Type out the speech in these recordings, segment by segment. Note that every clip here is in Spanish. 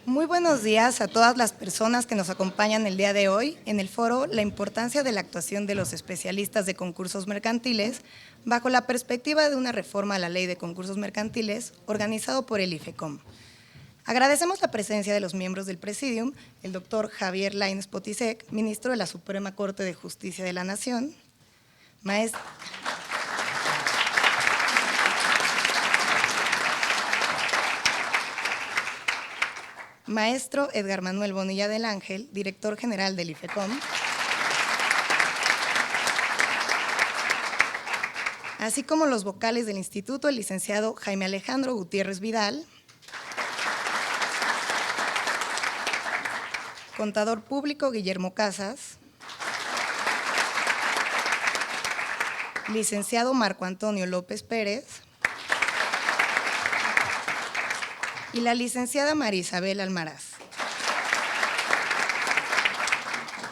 Muy buenos días a todas las personas que nos acompañan el día de hoy en el foro La importancia de la actuación de los especialistas de concursos mercantiles bajo la perspectiva de una reforma a la Ley de Concursos Mercantiles organizado por el IFECOM. Agradecemos la presencia de los miembros del Presidium, el doctor Javier Lainez Potisek, ministro de la Suprema Corte de Justicia de la Nación, Maestro Edgar Manuel Bonilla del Ángel, director general del IFECOM, así como los vocales del instituto, el licenciado Jaime Alejandro Gutiérrez Vidal, contador público Guillermo Casas, licenciado Marco Antonio López Pérez y la licenciada María Isabel Almaraz.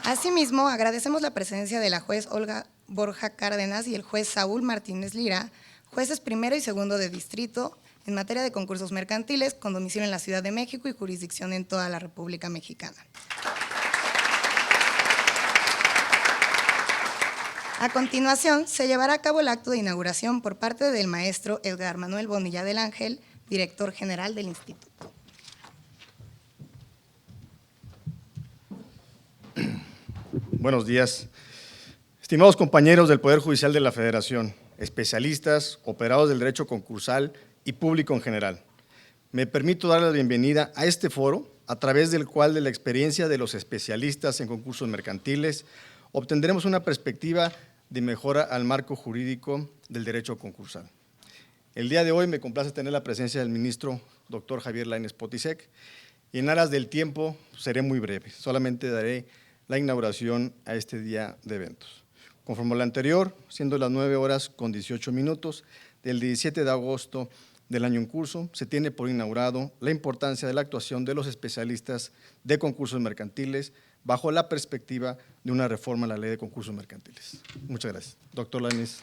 Asimismo, agradecemos la presencia de la juez Olga Borja Cárdenas y el juez Saúl Martínez Lira, jueces primero y segundo de distrito en materia de concursos mercantiles, con domicilio en la Ciudad de México y jurisdicción en toda la República Mexicana. A continuación, se llevará a cabo el acto de inauguración por parte del maestro Edgar Manuel Bonilla del Ángel, director general del instituto. Buenos días. Estimados compañeros del Poder Judicial de la Federación, especialistas, operados del derecho concursal y público en general. Me permito darles la bienvenida a este foro, a través del cual, de la experiencia de los especialistas en concursos mercantiles, obtendremos una perspectiva de mejora al marco jurídico del derecho concursal. El día de hoy me complace tener la presencia del ministro doctor Javier Lainez Potisek, y en aras del tiempo seré muy breve, solamente daré la inauguración a este día de eventos. Conforme a lo anterior, siendo las 9:18 del 17 de agosto del año en curso, se tiene por inaugurado la importancia de la actuación de los especialistas de concursos mercantiles bajo la perspectiva de una reforma a la Ley de Concursos Mercantiles. Muchas gracias. Doctor Lainez.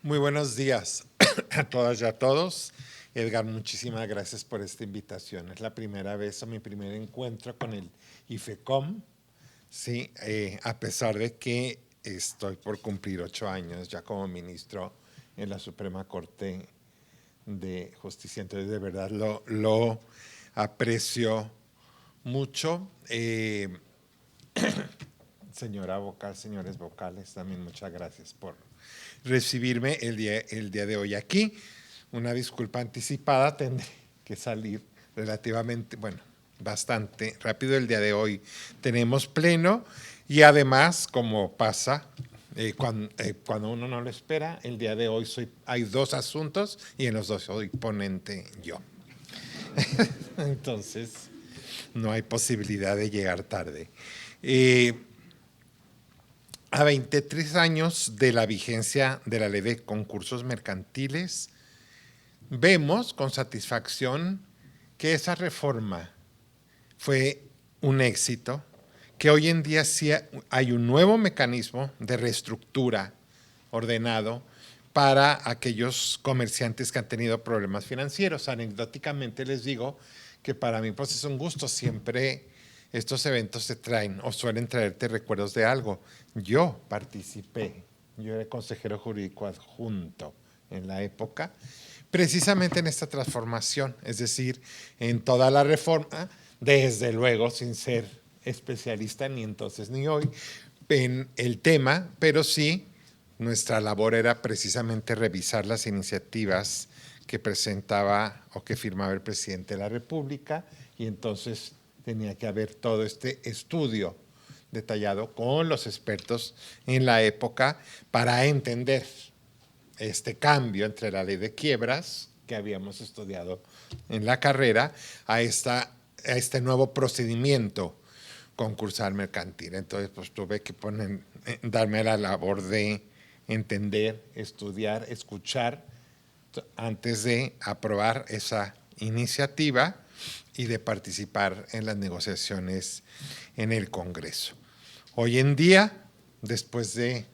Muy buenos días a todas y a todos. Edgar, muchísimas gracias por esta invitación. Es la primera vez o mi primer encuentro con el IFECOM, sí, a pesar de que estoy por cumplir 8 años ya como ministro en la Suprema Corte de Justicia. Entonces, de verdad, lo aprecio mucho. Señora vocal, señores vocales, también muchas gracias por recibirme el día de hoy aquí. Una disculpa anticipada, tendré que salir relativamente, bastante rápido el día de hoy. Tenemos pleno y además, como pasa cuando uno no lo espera, el día de hoy hay 2 asuntos y en los 2 soy ponente yo. Entonces, no hay posibilidad de llegar tarde. A 23 años de la vigencia de la Ley de Concursos Mercantiles, vemos con satisfacción que esa reforma fue un éxito, que hoy en día sí hay un nuevo mecanismo de reestructura ordenado para aquellos comerciantes que han tenido problemas financieros. Anecdóticamente les digo que para mí pues es un gusto, siempre estos eventos te traen o suelen traerte recuerdos de algo. Yo participé, yo era consejero jurídico adjunto en la época, precisamente en esta transformación, es decir, en toda la reforma, desde luego sin ser especialista ni entonces ni hoy en el tema, pero sí nuestra labor era precisamente revisar las iniciativas que presentaba o que firmaba el presidente de la República, y entonces tenía que haber todo este estudio detallado con los expertos en la época para entender este cambio entre la ley de quiebras que habíamos estudiado en la carrera a este nuevo procedimiento concursal mercantil. Entonces, pues tuve que darme la labor de entender, estudiar, escuchar antes de aprobar esa iniciativa y de participar en las negociaciones en el Congreso. Hoy en día, después de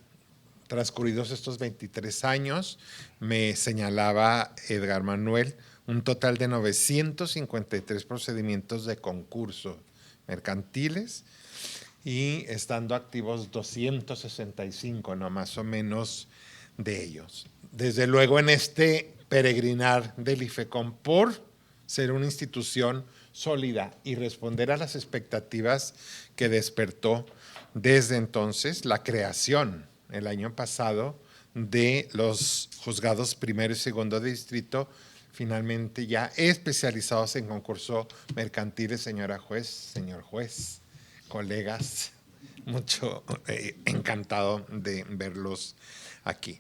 transcurridos estos 23 años, me señalaba Edgar Manuel, un total de 953 procedimientos de concurso mercantiles y estando activos 265, no más o menos, de ellos. Desde luego en este peregrinar del IFECOM por ser una institución sólida y responder a las expectativas que despertó desde entonces la creación el año pasado de los juzgados primero y segundo de distrito, finalmente ya especializados en concurso mercantiles, señora juez, señor juez, colegas, mucho encantado de verlos aquí.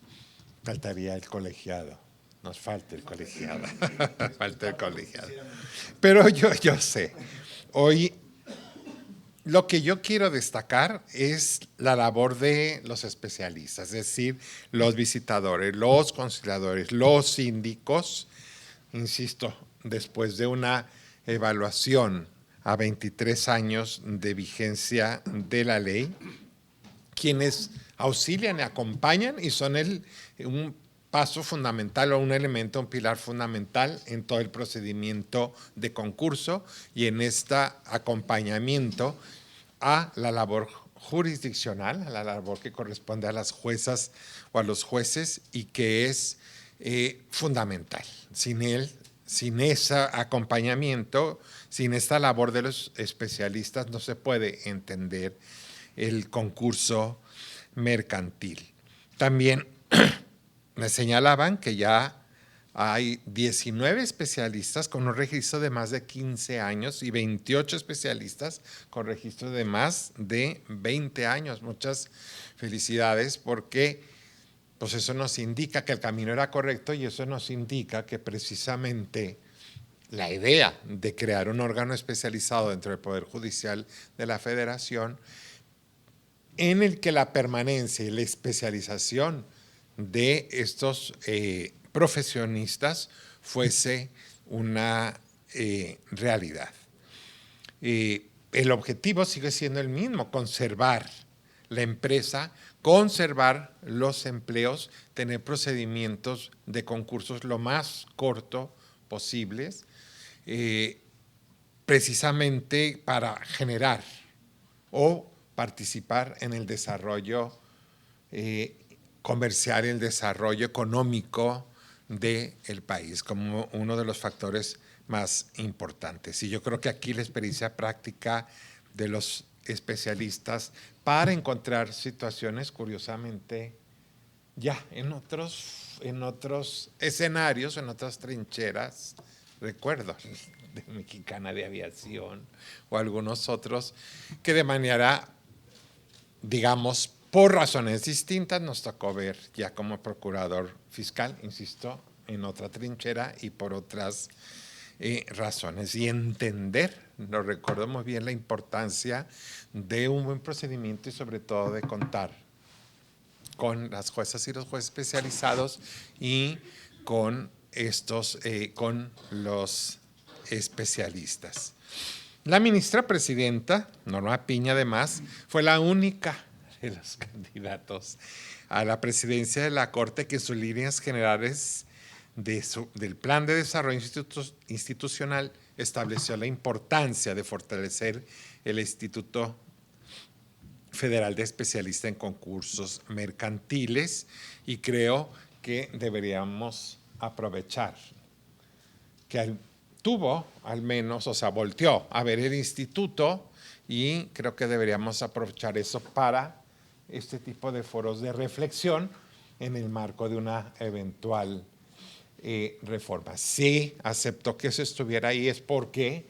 Faltaría el colegiado, nos falta el colegiado, falta el colegiado. Pero yo sé, hoy lo que yo quiero destacar es la labor de los especialistas, es decir, los visitadores, los conciliadores, los síndicos, insisto, después de una evaluación a 23 años de vigencia de la ley, quienes auxilian y acompañan y son un paso fundamental o un elemento, un pilar fundamental en todo el procedimiento de concurso y en este acompañamiento a la labor jurisdiccional, a la labor que corresponde a las juezas o a los jueces y que es fundamental. Sin ese acompañamiento, sin esta labor de los especialistas, no se puede entender el concurso mercantil. También me señalaban que ya hay 19 especialistas con un registro de más de 15 años y 28 especialistas con registro de más de 20 años. Muchas felicidades porque pues eso nos indica que el camino era correcto y eso nos indica que precisamente la idea de crear un órgano especializado dentro del Poder Judicial de la Federación en el que la permanencia y la especialización de estos profesionistas fuese una realidad. El objetivo sigue siendo el mismo, conservar la empresa, conservar los empleos, tener procedimientos de concursos lo más corto posibles, precisamente para generar o participar en el desarrollo comercial y el desarrollo económico del país como uno de los factores más importantes. Y yo creo que aquí la experiencia práctica de los especialistas para encontrar situaciones, curiosamente, ya en otros escenarios, en otras trincheras, recuerdo de Mexicana de Aviación o algunos otros, que de manera, digamos, por razones distintas nos tocó ver ya como procurador fiscal, insisto, en otra trinchera y por otras razones. Y entender, lo recuerdo muy bien, la importancia de un buen procedimiento y sobre todo de contar con las juezas y los jueces especializados y con con los especialistas. La ministra presidenta, Norma Piña, además, fue la única de los candidatos a la presidencia de la Corte que en sus líneas generales del Plan de Desarrollo Institucional estableció la importancia de fortalecer el Instituto Federal de Especialistas en Concursos Mercantiles y creo que deberíamos aprovechar que tuvo al menos, o sea, volteó a ver el instituto y creo que deberíamos aprovechar eso para este tipo de foros de reflexión en el marco de una eventual reforma. Sí, aceptó que eso estuviera ahí es porque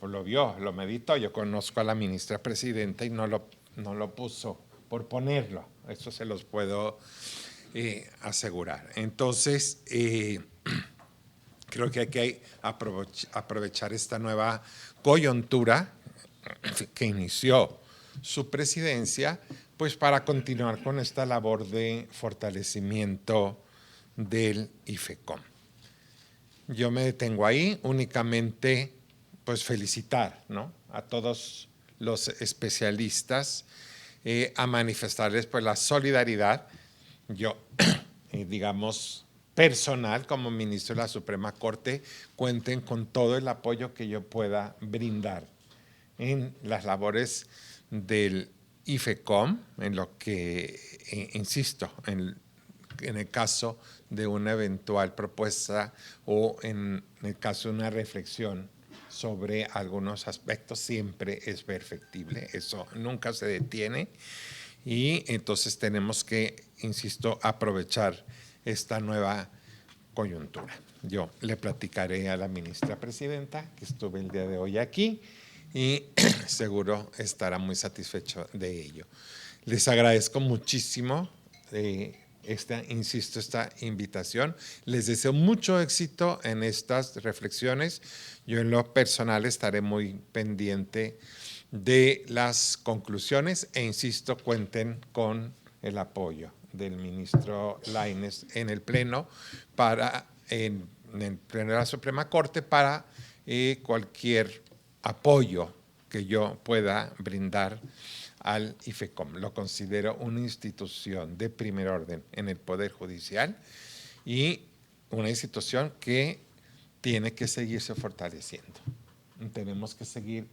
pues lo vio, lo meditó. Yo conozco a la ministra presidenta y no lo puso por ponerlo. Eso se los puedo asegurar. Entonces, creo que hay que aprovechar esta nueva coyuntura que inició su presidencia, pues para continuar con esta labor de fortalecimiento del IFECOM. yo me detengo ahí, únicamente pues felicitar, ¿no?, a todos los especialistas, a manifestarles pues la solidaridad, yo digamos personal como ministro de la Suprema Corte, cuenten con todo el apoyo que yo pueda brindar en las labores del IFECOM, en lo que, insisto, en el caso de una eventual propuesta o en el caso de una reflexión sobre algunos aspectos, siempre es perfectible, eso nunca se detiene, y entonces tenemos que, insisto, aprovechar esta nueva coyuntura. Yo le platicaré a la ministra presidenta que estuve el día de hoy aquí y seguro estará muy satisfecho de ello. Les agradezco muchísimo esta invitación. Les deseo mucho éxito en estas reflexiones. Yo en lo personal estaré muy pendiente de las conclusiones e insisto, cuenten con el apoyo del ministro Lainez en el Pleno, en el Pleno de la Suprema Corte, para cualquier apoyo que yo pueda brindar al IFECOM. Lo considero una institución de primer orden en el Poder Judicial y una institución que tiene que seguirse fortaleciendo. Tenemos que seguir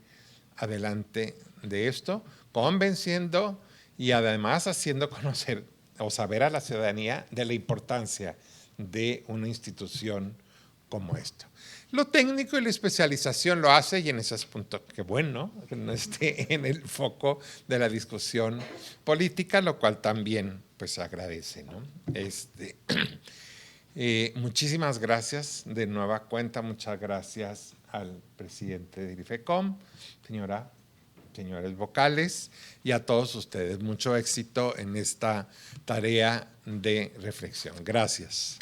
adelante de esto, convenciendo y además haciendo conocer o saber a la ciudadanía de la importancia de una institución como esta. Lo técnico y la especialización lo hace, y en ese punto, qué bueno que no esté en el foco de la discusión política, lo cual también pues se agradece, ¿no? Muchísimas gracias de nueva cuenta, muchas gracias al presidente del IFECOM, señores vocales, y a todos ustedes. Mucho éxito en esta tarea de reflexión. Gracias.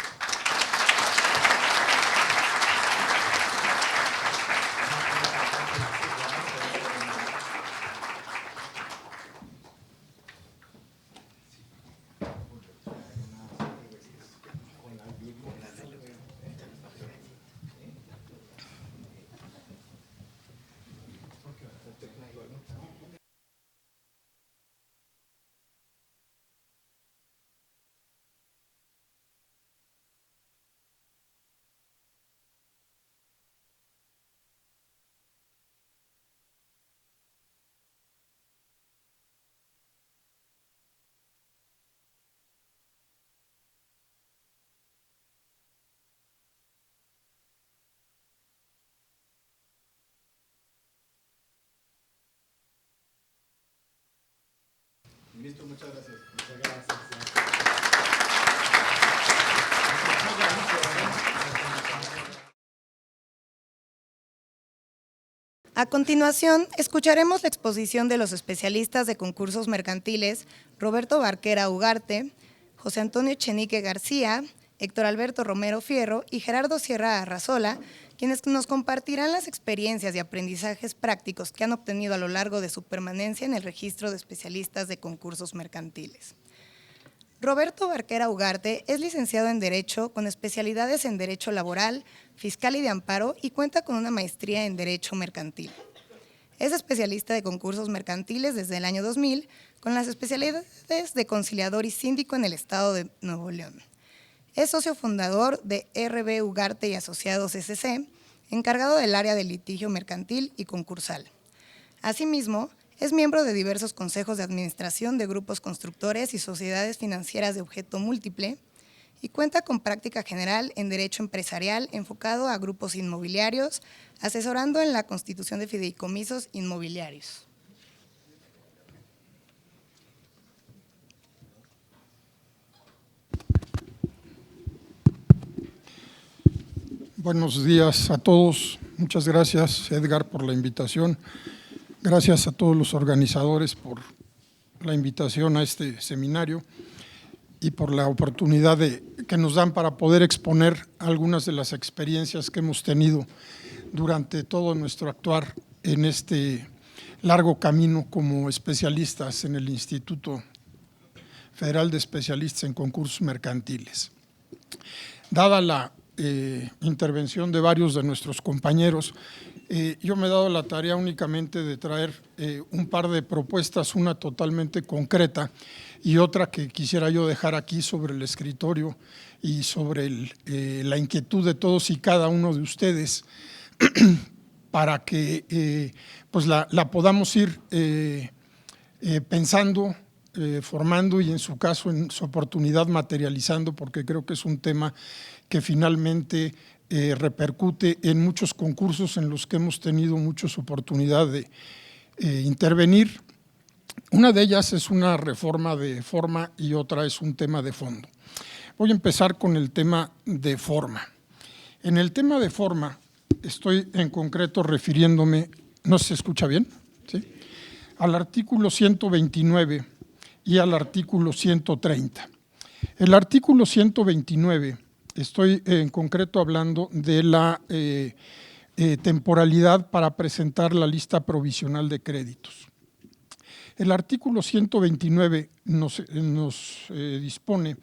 Ministro, muchas gracias. Muchas gracias. A continuación, escucharemos la exposición de los especialistas de concursos mercantiles Roberto Barquera Ugarte, José Antonio Echenique García, Héctor Alberto Romero Fierro y Gerardo Sierra Arrazola, quienes nos compartirán las experiencias y aprendizajes prácticos que han obtenido a lo largo de su permanencia en el registro de especialistas de concursos mercantiles. Roberto Barquera Ugarte es licenciado en Derecho con especialidades en Derecho Laboral, Fiscal y de Amparo y cuenta con una maestría en Derecho Mercantil. Es especialista de concursos mercantiles desde el año 2000 con las especialidades de conciliador y síndico en el estado de Nuevo León. Es socio fundador de RB Ugarte y Asociados SC, encargado del área de litigio mercantil y concursal. Asimismo, es miembro de diversos consejos de administración de grupos constructores y sociedades financieras de objeto múltiple y cuenta con práctica general en derecho empresarial enfocado a grupos inmobiliarios, asesorando en la constitución de fideicomisos inmobiliarios. Buenos días a todos. Muchas gracias, Edgar, por la invitación. Gracias a todos los organizadores por la invitación a este seminario y por la oportunidad que nos dan para poder exponer algunas de las experiencias que hemos tenido durante todo nuestro actuar en este largo camino como especialistas en el Instituto Federal de Especialistas en Concursos Mercantiles. Dada la intervención de varios de nuestros compañeros, yo me he dado la tarea únicamente de traer un par de propuestas, una totalmente concreta y otra que quisiera yo dejar aquí sobre el escritorio y sobre la inquietud de todos y cada uno de ustedes para que pues la podamos ir pensando, formando y en su caso, en su oportunidad, materializando, porque creo que es un tema que finalmente repercute en muchos concursos en los que hemos tenido muchas oportunidades de intervenir. Una de ellas es una reforma de forma y otra es un tema de fondo. Voy a empezar con el tema de forma. En el tema de forma estoy en concreto refiriéndome, ¿no se escucha bien? ¿Sí? Al artículo 129 y al artículo 130. El artículo 129, estoy en concreto hablando de la temporalidad para presentar la lista provisional de créditos. El artículo 129 nos dispone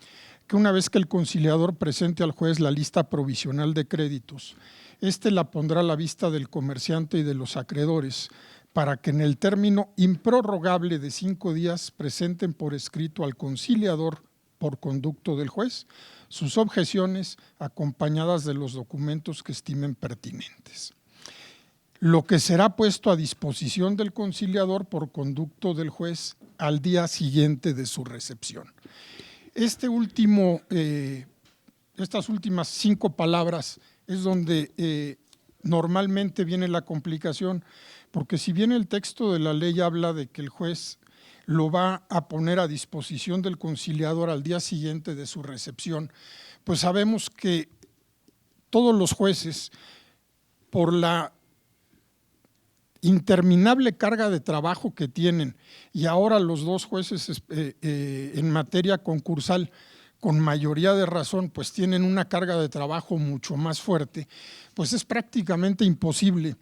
que una vez que el conciliador presente al juez la lista provisional de créditos, éste la pondrá a la vista del comerciante y de los acreedores para que en el término improrrogable de 5 días presenten por escrito al conciliador por conducto del juez sus objeciones acompañadas de los documentos que estimen pertinentes. Lo que será puesto a disposición del conciliador por conducto del juez al día siguiente de su recepción. Estas últimas 5 palabras es donde normalmente viene la complicación, porque si bien el texto de la ley habla de que el juez lo va a poner a disposición del conciliador al día siguiente de su recepción, pues sabemos que todos los jueces, por la interminable carga de trabajo que tienen, y ahora los 2 jueces en materia concursal, con mayoría de razón, pues tienen una carga de trabajo mucho más fuerte, pues es prácticamente imposible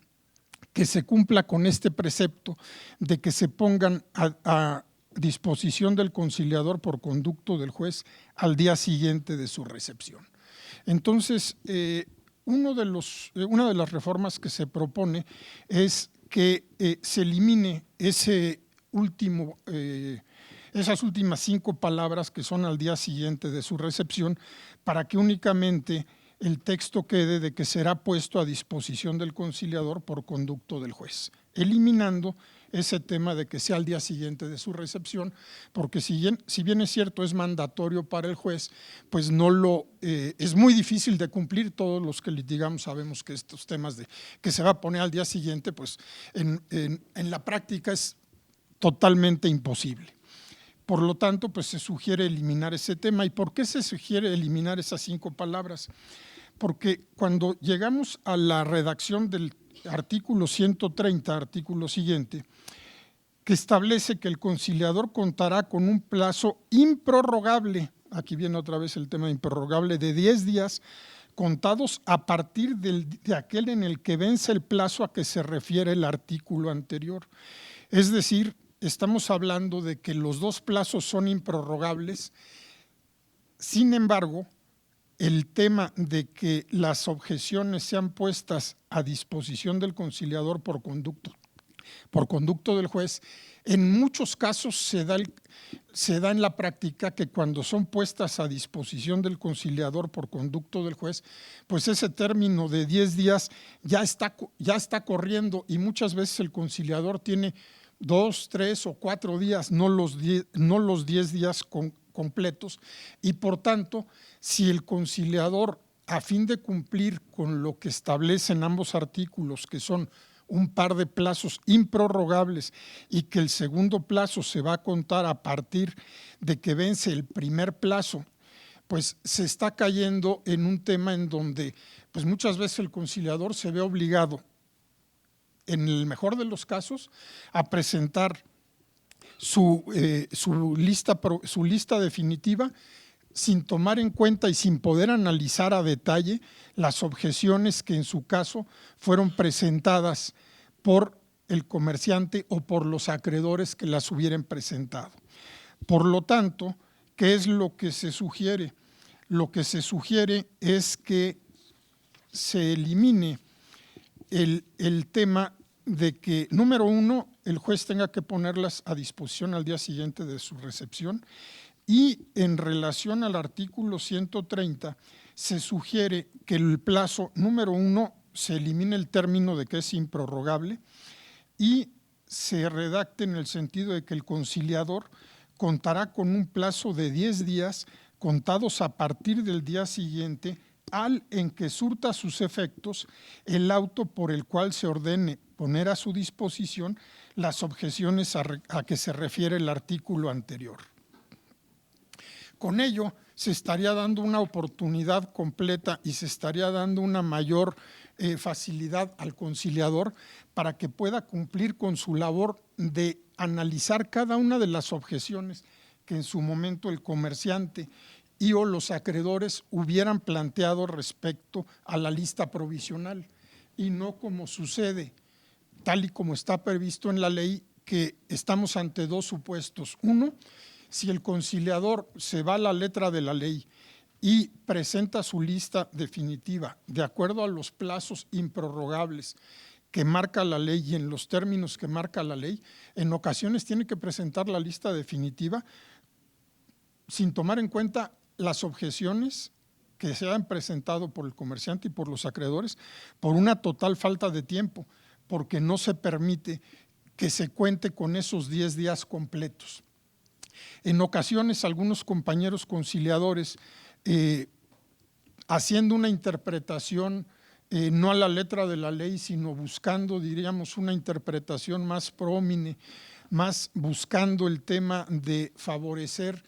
que se cumpla con este precepto de que se pongan a disposición del conciliador por conducto del juez al día siguiente de su recepción. Entonces, una de las reformas que se propone es que se elimine esas últimas 5 palabras que son al día siguiente de su recepción, para que únicamente el texto quede de que será puesto a disposición del conciliador por conducto del juez, eliminando ese tema de que sea al día siguiente de su recepción, porque si bien es cierto es mandatorio para el juez, pues es muy difícil de cumplir. Todos los que litigamos sabemos que estos temas de que se va a poner al día siguiente, pues en la práctica es totalmente imposible. Por lo tanto, pues se sugiere eliminar ese tema. ¿Y por qué se sugiere eliminar esas 5 palabras? Porque cuando llegamos a la redacción del artículo 130, artículo siguiente, que establece que el conciliador contará con un plazo improrrogable, aquí viene otra vez el tema improrrogable, de 10 días contados a partir de aquel en el que vence el plazo a que se refiere el artículo anterior. Es decir, estamos hablando de que los 2 plazos son improrrogables. Sin embargo, el tema de que las objeciones sean puestas a disposición del conciliador por conducto del juez, en muchos casos se da en la práctica que cuando son puestas a disposición del conciliador por conducto del juez, pues ese término de 10 días ya está corriendo, y muchas veces el conciliador tiene 2, 3 o 4 días, no los 10 días completos, y por tanto, si el conciliador, a fin de cumplir con lo que establecen ambos artículos, que son un par de plazos improrrogables y que el segundo plazo se va a contar a partir de que vence el primer plazo, pues se está cayendo en un tema en donde pues muchas veces el conciliador se ve obligado, en el mejor de los casos, a presentar su lista definitiva sin tomar en cuenta y sin poder analizar a detalle las objeciones que en su caso fueron presentadas por el comerciante o por los acreedores que las hubieran presentado. Por lo tanto, ¿qué es lo que se sugiere? Lo que se sugiere es que se elimine el tema de que, número uno, el juez tenga que ponerlas a disposición al día siguiente de su recepción, y en relación al artículo 130 se sugiere que el plazo número uno se elimine el término de que es improrrogable y se redacte en el sentido de que el conciliador contará con un plazo de 10 días contados a partir del día siguiente en que surta sus efectos el auto por el cual se ordene poner a su disposición las objeciones a que se refiere el artículo anterior. Con ello se estaría dando una oportunidad completa y se estaría dando una mayor facilidad al conciliador para que pueda cumplir con su labor de analizar cada una de las objeciones que en su momento el comerciante y o los acreedores hubieran planteado respecto a la lista provisional, y no como sucede, tal y como está previsto en la ley, que estamos ante dos supuestos. Uno, si el conciliador se va a la letra de la ley y presenta su lista definitiva de acuerdo a los plazos improrrogables que marca la ley y en los términos que marca la ley, en ocasiones tiene que presentar la lista definitiva sin tomar en cuenta las objeciones que se han presentado por el comerciante y por los acreedores por una total falta de tiempo, porque no se permite que se cuente con esos 10 días completos. En ocasiones, algunos compañeros conciliadores, haciendo una interpretación no a la letra de la ley, sino buscando, diríamos, una interpretación más prómine, más buscando el tema de favorecer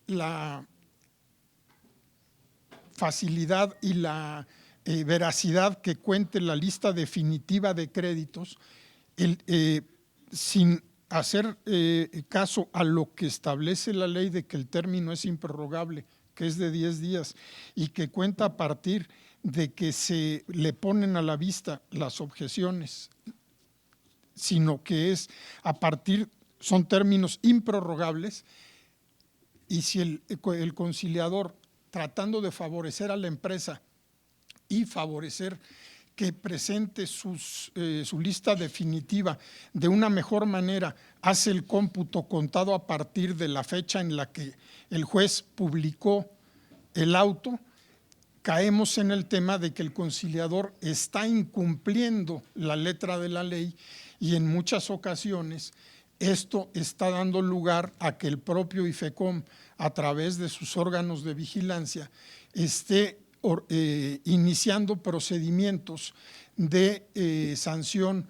la facilidad y la veracidad que cuente la lista definitiva de créditos, sin hacer caso a lo que establece la ley de que el término es improrrogable, que es de 10 días y que cuenta a partir de que se le ponen a la vista las objeciones, sino que es a partir, son términos improrrogables, y si el conciliador, tratando de favorecer a la empresa y favorecer que presente su lista definitiva de una mejor manera, hace el cómputo contado a partir de la fecha en la que el juez publicó el auto, caemos en el tema de que el conciliador está incumpliendo la letra de la ley, y en muchas ocasiones esto está dando lugar a que el propio IFECOM, a través de sus órganos de vigilancia, esté iniciando procedimientos de sanción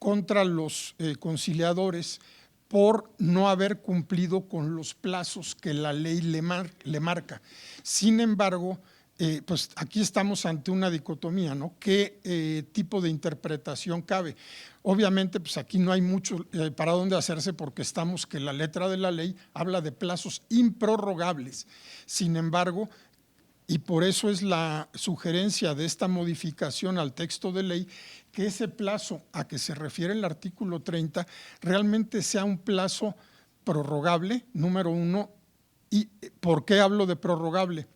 contra los conciliadores por no haber cumplido con los plazos que la ley le marca. Sin embargo, pues aquí estamos ante una dicotomía, ¿no? ¿Qué tipo de interpretación cabe? Obviamente, pues aquí no hay mucho para dónde hacerse, porque estamos que la letra de la ley habla de plazos improrrogables. Sin embargo, y por eso es la sugerencia de esta modificación al texto de ley, que ese plazo a que se refiere el artículo 30 realmente sea un plazo prorrogable, número uno. ¿Y por qué hablo de prorrogable?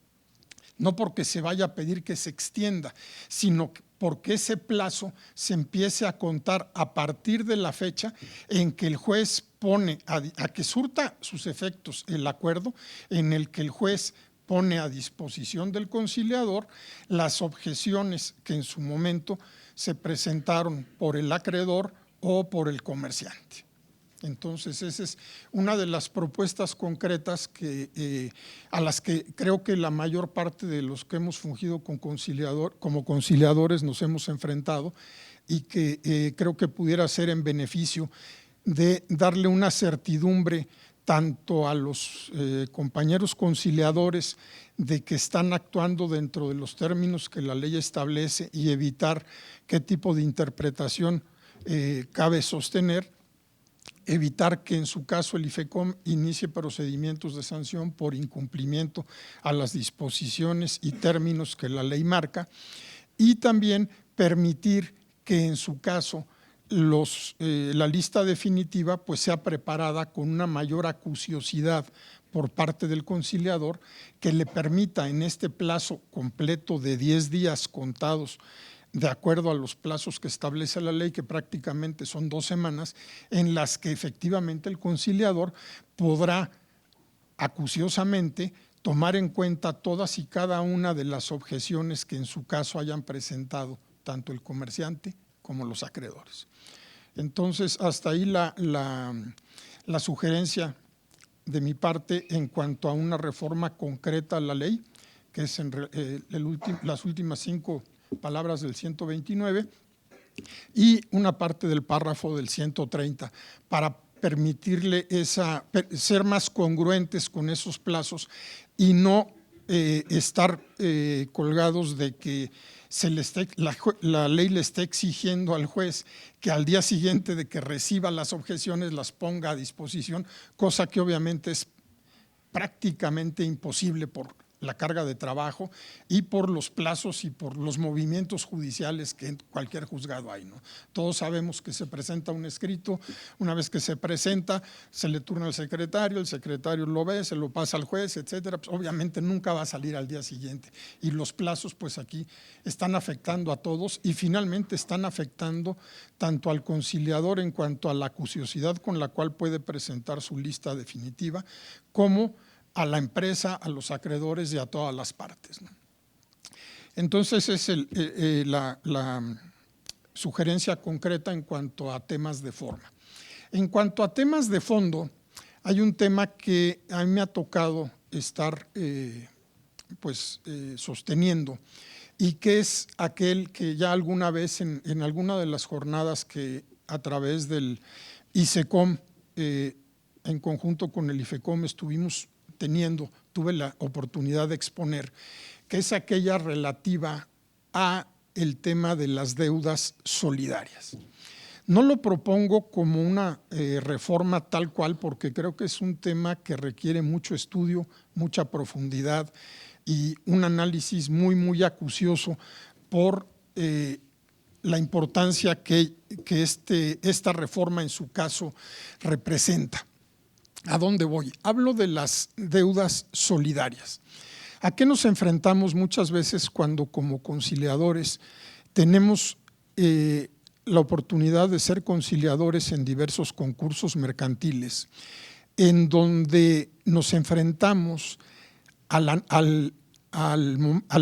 No porque se vaya a pedir que se extienda, sino porque ese plazo se empiece a contar a partir de la fecha en que el juez pone a que surta sus efectos el acuerdo, en el que el juez pone a disposición del conciliador las objeciones que en su momento se presentaron por el acreedor o por el comerciante. Entonces, esa es una de las propuestas concretas a las que creo que la mayor parte de los que hemos fungido como conciliadores nos hemos enfrentado, y que creo que pudiera ser en beneficio de darle una certidumbre tanto a los compañeros conciliadores de que están actuando dentro de los términos que la ley establece, y evitar qué tipo de interpretación cabe sostener, evitar que en su caso el IFECOM inicie procedimientos de sanción por incumplimiento a las disposiciones y términos que la ley marca, y también permitir que en su caso la lista definitiva pues sea preparada con una mayor acuciosidad por parte del conciliador que le permita en este plazo completo de 10 días contados de acuerdo a los plazos que establece la ley, que prácticamente son 2 semanas, en las que efectivamente el conciliador podrá acuciosamente tomar en cuenta todas y cada una de las objeciones que en su caso hayan presentado tanto el comerciante como los acreedores. Entonces, hasta ahí la sugerencia de mi parte en cuanto a una reforma concreta a la ley, que es las últimas 5 palabras del 129 y una parte del párrafo del 130 para permitirle ser más congruentes con esos plazos y no estar colgados de que la ley le esté exigiendo al juez que al día siguiente de que reciba las objeciones las ponga a disposición, cosa que obviamente es prácticamente imposible por la carga de trabajo y por los plazos y por los movimientos judiciales que en cualquier juzgado hay, ¿no? Todos sabemos que se presenta un escrito, una vez que se presenta, se le turna al secretario, el secretario lo ve, se lo pasa al juez, etcétera. Pues obviamente nunca va a salir al día siguiente y los plazos pues aquí están afectando a todos y finalmente están afectando tanto al conciliador en cuanto a la acuciosidad con la cual puede presentar su lista definitiva, como a la empresa, a los acreedores y a todas las partes, ¿no? Entonces es la sugerencia concreta en cuanto a temas de forma. En cuanto a temas de fondo, hay un tema que a mí me ha tocado estar sosteniendo y que es aquel que ya alguna vez en alguna de las jornadas que a través del ICECOM en conjunto con el IFECOM tuve la oportunidad de exponer, que es aquella relativa a el tema de las deudas solidarias. No lo propongo como una reforma tal cual, porque creo que es un tema que requiere mucho estudio, mucha profundidad y un análisis muy, muy acucioso por la importancia que esta reforma en su caso representa. ¿A dónde voy? Hablo de las deudas solidarias. ¿A qué nos enfrentamos muchas veces cuando como conciliadores tenemos la oportunidad de ser conciliadores en diversos concursos mercantiles, en donde nos enfrentamos al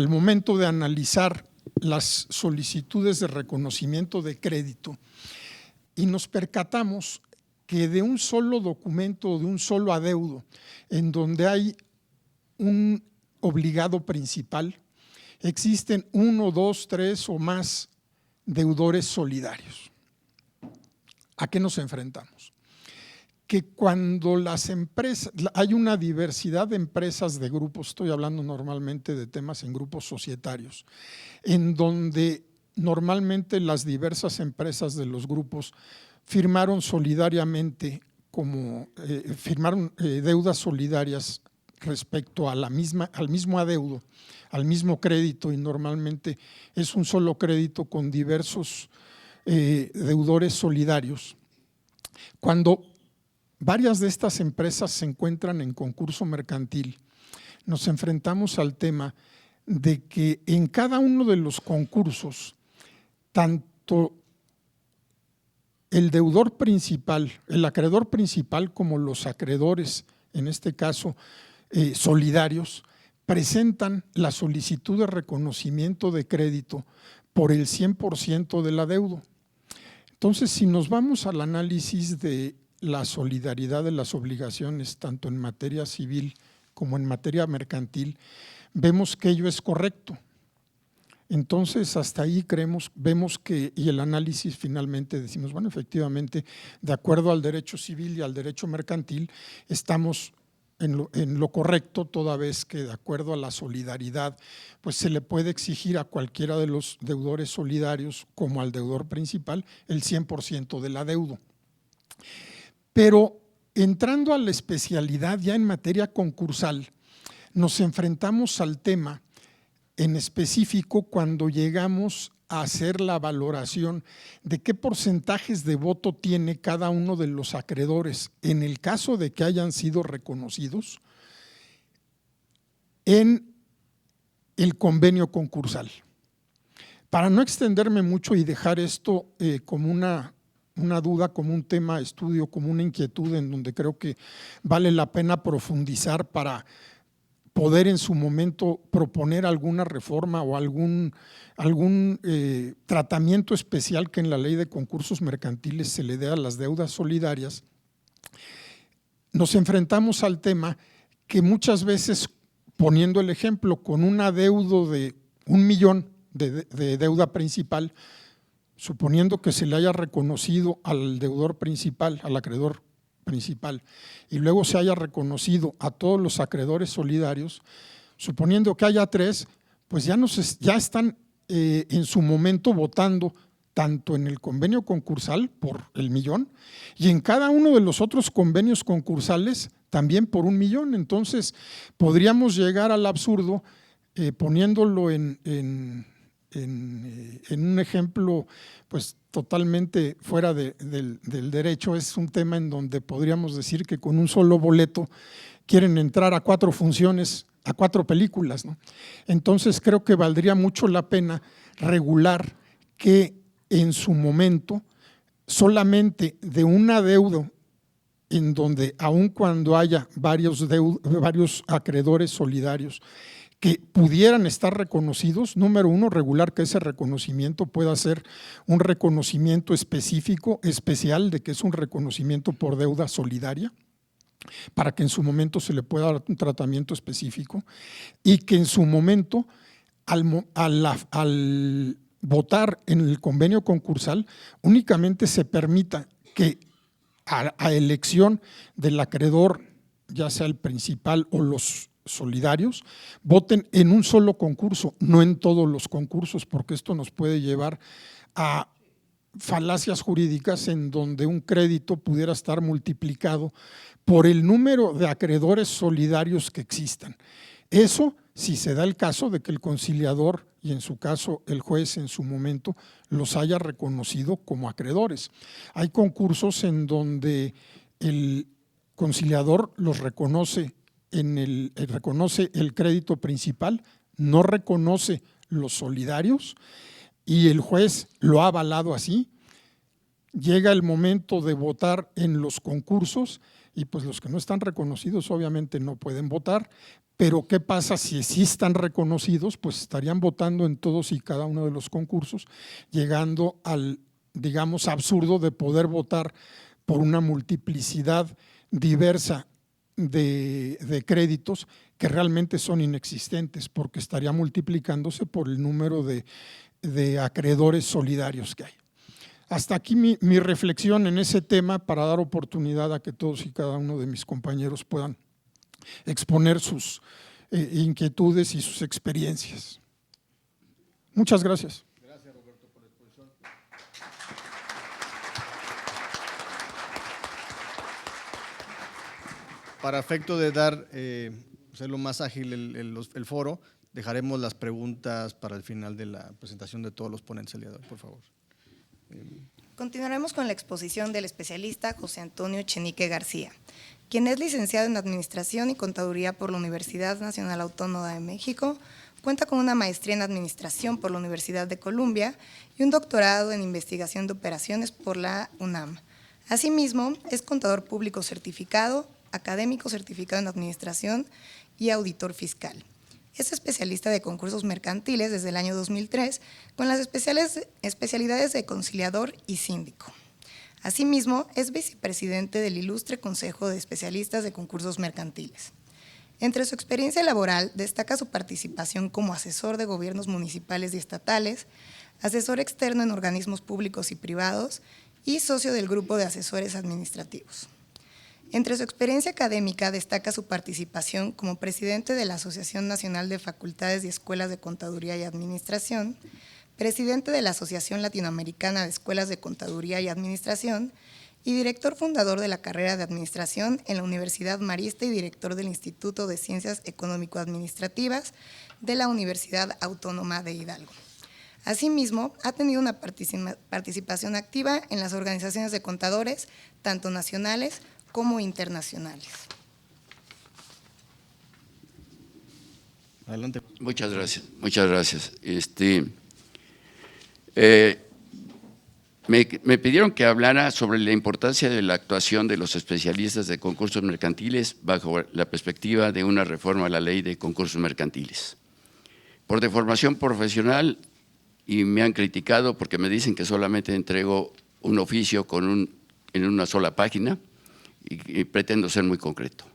momento de analizar las solicitudes de reconocimiento de crédito y nos percatamos que de un solo documento, de un solo adeudo, en donde hay un obligado principal, existen 1, 2, 3 o más deudores solidarios? ¿A qué nos enfrentamos? Que cuando las empresas, hay una diversidad de empresas de grupos, estoy hablando normalmente de temas en grupos societarios, en donde normalmente las diversas empresas de los grupos firmaron solidariamente firmaron deudas solidarias respecto a al mismo adeudo, al mismo crédito, y normalmente es un solo crédito con diversos deudores solidarios. Cuando varias de estas empresas se encuentran en concurso mercantil, nos enfrentamos al tema de que en cada uno de los concursos, tanto el deudor principal, el acreedor principal, como los acreedores, en este caso solidarios, presentan la solicitud de reconocimiento de crédito por el 100% del adeudo. Entonces, si nos vamos al análisis de la solidaridad de las obligaciones, tanto en materia civil como en materia mercantil, vemos que ello es correcto. Entonces, hasta ahí vemos que, y el análisis finalmente decimos, bueno, efectivamente, de acuerdo al derecho civil y al derecho mercantil, estamos en lo correcto, toda vez que de acuerdo a la solidaridad, pues se le puede exigir a cualquiera de los deudores solidarios, como al deudor principal, el 100% del adeudo. Pero entrando a la especialidad ya en materia concursal, nos enfrentamos al tema en específico cuando llegamos a hacer la valoración de qué porcentajes de voto tiene cada uno de los acreedores en el caso de que hayan sido reconocidos en el convenio concursal. Para no extenderme mucho y dejar esto como una duda, como un tema de estudio, como una inquietud en donde creo que vale la pena profundizar para poder en su momento proponer alguna reforma o algún tratamiento especial que en la ley de concursos mercantiles se le dé a las deudas solidarias, nos enfrentamos al tema que muchas veces, poniendo el ejemplo, con un adeudo de 1 millón de deuda principal, suponiendo que se le haya reconocido al deudor principal, al acreedor principal, y luego se haya reconocido a todos los acreedores solidarios, suponiendo que haya 3, pues ya están en su momento votando tanto en el convenio concursal por el 1 millón y en cada uno de los otros convenios concursales también por 1 millón. Entonces podríamos llegar al absurdo poniéndolo en un ejemplo pues totalmente fuera del derecho. Es un tema en donde podríamos decir que con un solo boleto quieren entrar a 4 funciones, a 4 películas, ¿no? Entonces creo que valdría mucho la pena regular que en su momento solamente de un adeudo en donde aun cuando haya varios acreedores solidarios que pudieran estar reconocidos, número 1, regular que ese reconocimiento pueda ser un reconocimiento específico, especial, de que es un reconocimiento por deuda solidaria, para que en su momento se le pueda dar un tratamiento específico y que en su momento, al votar en el convenio concursal, únicamente se permita que a elección del acreedor, ya sea el principal o los solidarios, voten en un solo concurso, no en todos los concursos, porque esto nos puede llevar a falacias jurídicas en donde un crédito pudiera estar multiplicado por el número de acreedores solidarios que existan. Eso si se da el caso de que el conciliador y en su caso el juez en su momento los haya reconocido como acreedores. Hay concursos en donde el conciliador los reconoce reconoce el crédito principal, no reconoce los solidarios y el juez lo ha avalado así. Llega el momento de votar en los concursos y pues los que no están reconocidos obviamente no pueden votar, pero ¿qué pasa si sí están reconocidos? Pues estarían votando en todos y cada uno de los concursos, llegando al, digamos, absurdo de poder votar por una multiplicidad diversa de créditos que realmente son inexistentes, porque estaría multiplicándose por el número de acreedores solidarios que hay. Hasta aquí mi reflexión en ese tema para dar oportunidad a que todos y cada uno de mis compañeros puedan exponer sus inquietudes y sus experiencias. Muchas gracias. Gracias, Roberto, por la exposición. Para efecto de dar, hacerlo más ágil el foro, dejaremos las preguntas para el final de la presentación de todos los ponentes el día de hoy, por favor. Continuaremos con la exposición del especialista José Antonio Echenique García, quien es licenciado en Administración y Contaduría por la Universidad Nacional Autónoma de México, cuenta con una maestría en Administración por la Universidad de Columbia y un doctorado en Investigación de Operaciones por la UNAM. Asimismo, es contador público certificado, académico certificado en Administración y auditor fiscal. Es especialista de concursos mercantiles desde el año 2003 con las especialidades de conciliador y síndico. Asimismo, es vicepresidente del Ilustre Consejo de Especialistas de Concursos Mercantiles. Entre su experiencia laboral destaca su participación como asesor de gobiernos municipales y estatales, asesor externo en organismos públicos y privados y socio del Grupo de Asesores Administrativos. Entre su experiencia académica destaca su participación como presidente de la Asociación Nacional de Facultades y Escuelas de Contaduría y Administración, presidente de la Asociación Latinoamericana de Escuelas de Contaduría y Administración y director fundador de la carrera de Administración en la Universidad Marista y director del Instituto de Ciencias Económico-Administrativas de la Universidad Autónoma de Hidalgo. Asimismo, ha tenido una participación activa en las organizaciones de contadores, tanto nacionales como internacionales. Adelante. Muchas gracias, muchas gracias. Me pidieron que hablara sobre la importancia de la actuación de los especialistas de concursos mercantiles bajo la perspectiva de una reforma a la ley de concursos mercantiles. Por deformación profesional, y me han criticado porque me dicen que solamente entrego un oficio en una sola página y pretendo ser muy concreto.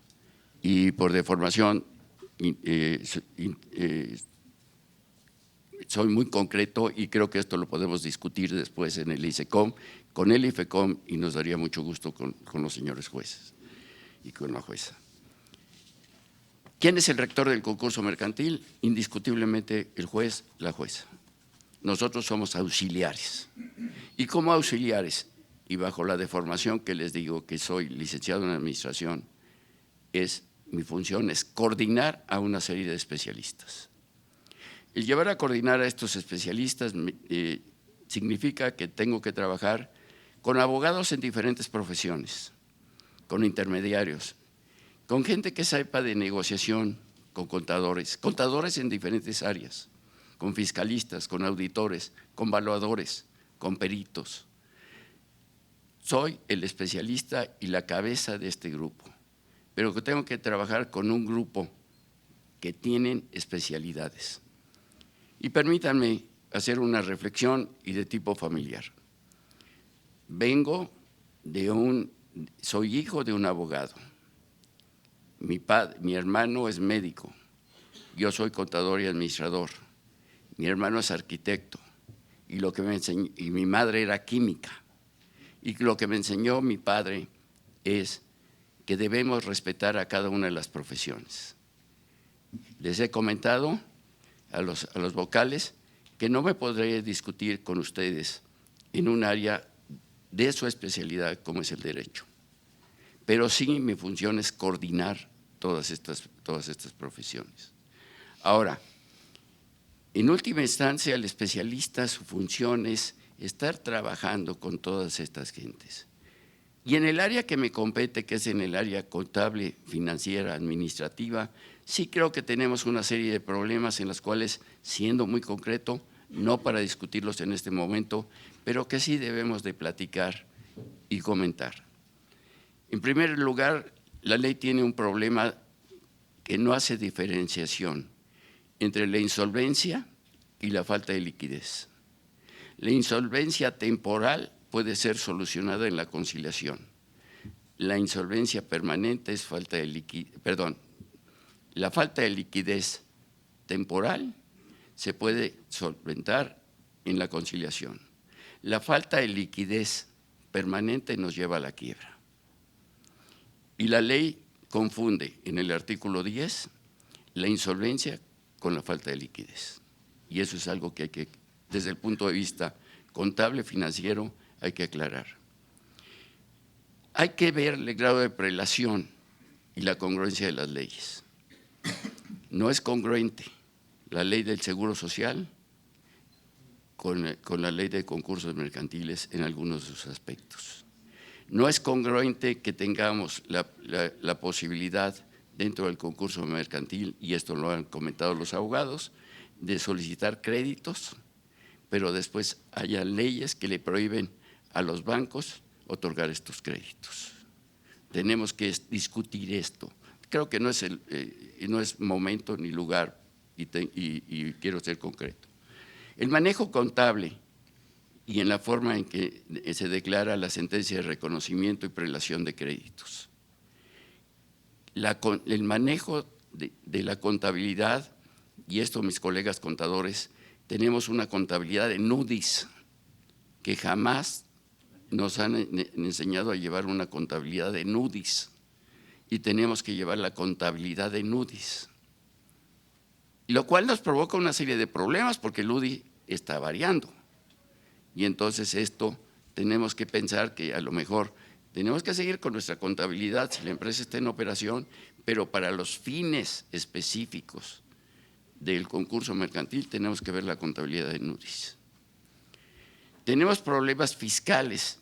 Y por deformación soy muy concreto y creo que esto lo podemos discutir después en el ICECOM, con el IFECOM, y nos daría mucho gusto con los señores jueces y con la jueza. ¿Quién es el rector del concurso mercantil? Indiscutiblemente el juez, la jueza. Nosotros somos auxiliares. Y como auxiliares, y bajo la deformación que les digo que soy licenciado en administración, mi función es coordinar a una serie de especialistas. El llevar a coordinar a estos especialistas significa que tengo que trabajar con abogados en diferentes profesiones, con intermediarios, con gente que sepa de negociación, con contadores en diferentes áreas, con fiscalistas, con auditores, con evaluadores, con peritos. Soy el especialista y la cabeza de este grupo, pero que tengo que trabajar con un grupo que tienen especialidades. Y permítanme hacer una reflexión y de tipo familiar. Soy hijo de un abogado. Mi hermano es médico, yo soy contador y administrador. Mi hermano es arquitecto y mi madre era química. Y lo que me enseñó mi padre es que debemos respetar a cada una de las profesiones. Les he comentado a los vocales que no me podré discutir con ustedes en un área de su especialidad como es el derecho, pero sí mi función es coordinar todas estas profesiones. Ahora, en última instancia, el especialista, su función es estar trabajando con todas estas gentes. Y en el área que me compete, que es en el área contable, financiera, administrativa, sí creo que tenemos una serie de problemas en los cuales, siendo muy concreto, no para discutirlos en este momento, pero que sí debemos de platicar y comentar. En primer lugar, la ley tiene un problema que no hace diferenciación entre la insolvencia y la falta de liquidez. La insolvencia temporal puede ser solucionada en la conciliación. La insolvencia permanente es falta de liquidez, la falta de liquidez temporal se puede solventar en la conciliación. La falta de liquidez permanente nos lleva a la quiebra. Y la ley confunde en el artículo 10 la insolvencia con la falta de liquidez. Y eso es algo que hay que, desde el punto de vista contable, financiero, hay que aclarar. Hay que ver el grado de prelación y la congruencia de las leyes. No es congruente la ley del Seguro Social con la ley de concursos mercantiles en algunos de sus aspectos. No es congruente que tengamos la posibilidad dentro del concurso mercantil, y esto lo han comentado los abogados, de solicitar créditos, pero después haya leyes que le prohíben a los bancos otorgar estos créditos. Tenemos que discutir esto. Creo que no es momento ni lugar y quiero ser concreto. El manejo contable y en la forma en que se declara la sentencia de reconocimiento y prelación de créditos. El manejo de la contabilidad, y esto mis colegas contadores, tenemos una contabilidad de NUDIS, que jamás nos han enseñado a llevar una contabilidad de NUDIS, y tenemos que llevar la contabilidad de NUDIS, lo cual nos provoca una serie de problemas porque el UDI está variando. Y entonces esto tenemos que pensar que a lo mejor tenemos que seguir con nuestra contabilidad si la empresa está en operación, pero para los fines específicos del concurso mercantil tenemos que ver la contabilidad de NUDIS. Tenemos problemas fiscales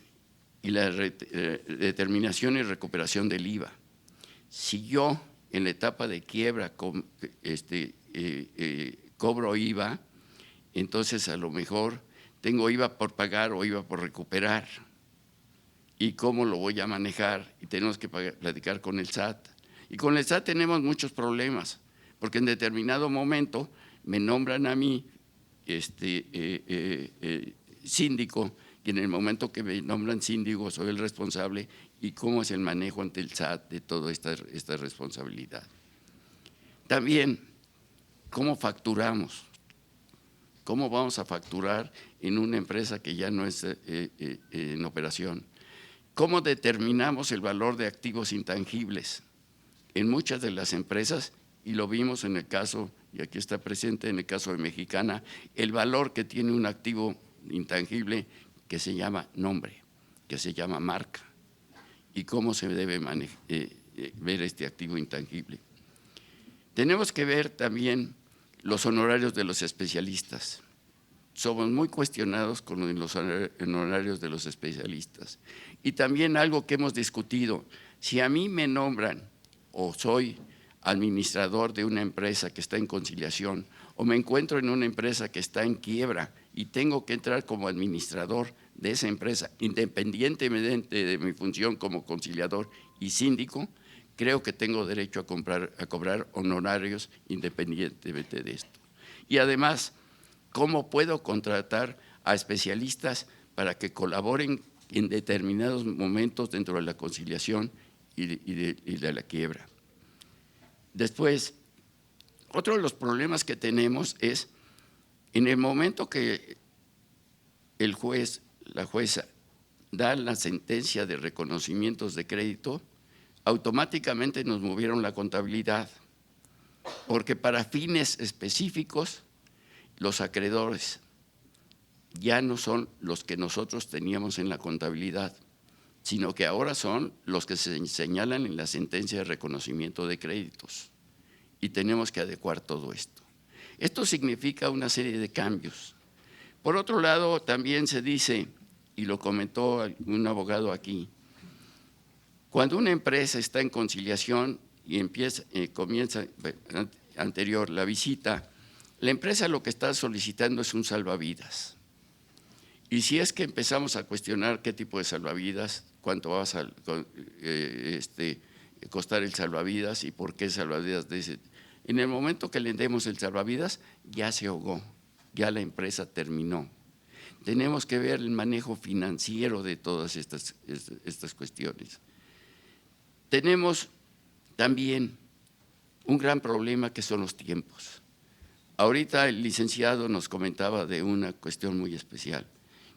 y la determinación y recuperación del IVA. Si yo en la etapa de quiebra cobro IVA, entonces a lo mejor tengo IVA por pagar o IVA por recuperar. ¿Y cómo lo voy a manejar? Y tenemos que platicar con el SAT. Y con el SAT tenemos muchos problemas, porque en determinado momento me nombran a mí síndico, y en el momento que me nombran síndico soy el responsable, y cómo es el manejo ante el SAT de toda esta responsabilidad. También, ¿cómo facturamos? ¿Cómo vamos a facturar en una empresa que ya no es en operación? ¿Cómo determinamos el valor de activos intangibles? En muchas de las empresas, y lo vimos en el caso, y aquí está presente en el caso de Mexicana, el valor que tiene un activo intangible que se llama nombre, que se llama marca, y cómo se debe ver este activo intangible. Tenemos que ver también los honorarios de los especialistas. Somos muy cuestionados con los honorarios de los especialistas. Y también algo que hemos discutido, si a mí me nombran o soy administrador de una empresa que está en conciliación o me encuentro en una empresa que está en quiebra y tengo que entrar como administrador de esa empresa, independientemente de mi función como conciliador y síndico, creo que tengo derecho a cobrar honorarios independientemente de esto. Y además, ¿cómo puedo contratar a especialistas para que colaboren en determinados momentos dentro de la conciliación y de la quiebra? Después, otro de los problemas que tenemos es, en el momento que el juez, la jueza, da la sentencia de reconocimientos de crédito, automáticamente nos movieron la contabilidad, porque para fines específicos, los acreedores ya no son los que nosotros teníamos en la contabilidad, sino que ahora son los que se señalan en la sentencia de reconocimiento de créditos, y tenemos que adecuar todo esto. Esto significa una serie de cambios. Por otro lado, también se dice, y lo comentó un abogado aquí, cuando una empresa está en conciliación y comienza anterior la visita, la empresa lo que está solicitando es un salvavidas. Y si es que empezamos a cuestionar qué tipo de salvavidas, cuánto va a costar el salvavidas y por qué salvavidas de ese. En el momento que le demos el salvavidas, ya se ahogó, ya la empresa terminó. Tenemos que ver el manejo financiero de todas estas cuestiones. Tenemos también un gran problema que son los tiempos. Ahorita el licenciado nos comentaba de una cuestión muy especial,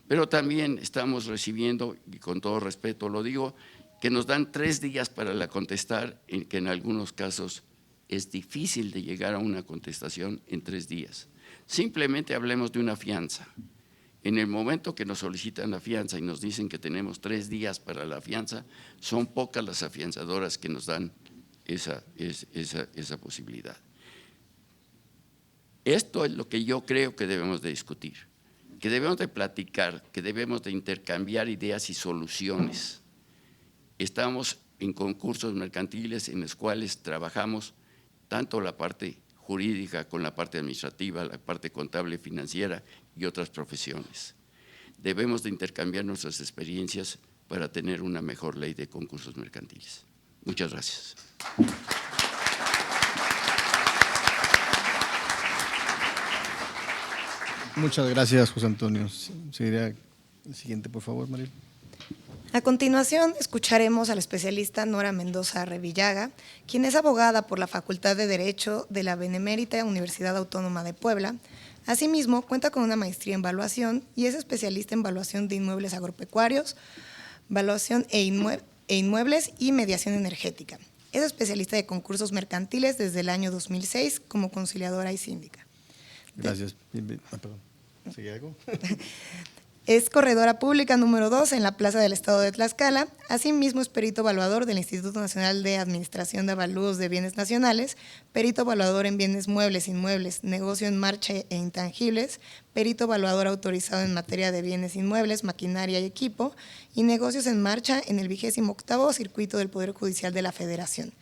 pero también estamos recibiendo, y con todo respeto lo digo, que nos dan 3 días para la contestar, que en algunos casos es difícil de llegar a una contestación en 3 días. Simplemente hablemos de una fianza. En el momento que nos solicitan la fianza y nos dicen que tenemos 3 días para la fianza, son pocas las afianzadoras que nos dan esa posibilidad. Esto es lo que yo creo que debemos de discutir, que debemos de platicar, que debemos de intercambiar ideas y soluciones. Estamos en concursos mercantiles en los cuales trabajamos tanto la parte jurídica con la parte administrativa, la parte contable, financiera y otras profesiones. Debemos de intercambiar nuestras experiencias para tener una mejor ley de concursos mercantiles. Muchas gracias. Muchas gracias, José Antonio. Seguiría el siguiente, por favor, Mariel. A continuación, escucharemos a la especialista Nora Mendoza Revillaga, quien es abogada por la Facultad de Derecho de la Benemérita Universidad Autónoma de Puebla. Asimismo, cuenta con una maestría en valuación y es especialista en valuación de inmuebles agropecuarios, valuación e inmuebles y mediación energética. Es especialista de concursos mercantiles desde el año 2006 como conciliadora y síndica. Gracias. Perdón. ¿Sigue algo? Es corredora pública número 2 en la Plaza del Estado de Tlaxcala. Asimismo, es perito evaluador del Instituto Nacional de Administración de Avalúos de Bienes Nacionales, perito evaluador en bienes muebles, inmuebles, negocio en marcha e intangibles, perito evaluador autorizado en materia de bienes inmuebles, maquinaria y equipo, y negocios en marcha en el 28º Circuito del Poder Judicial de la Federación.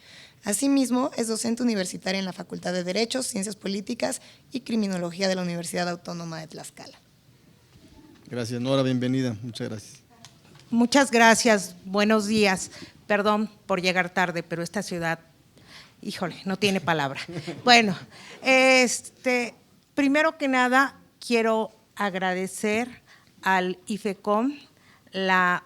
Asimismo, es docente universitaria en la Facultad de Derecho, Ciencias Políticas y Criminología de la Universidad Autónoma de Tlaxcala. Gracias, Nora, bienvenida. Muchas gracias. Muchas gracias, buenos días. Perdón por llegar tarde, pero esta ciudad, híjole, no tiene palabra. Bueno, primero que nada quiero agradecer al IFECOM la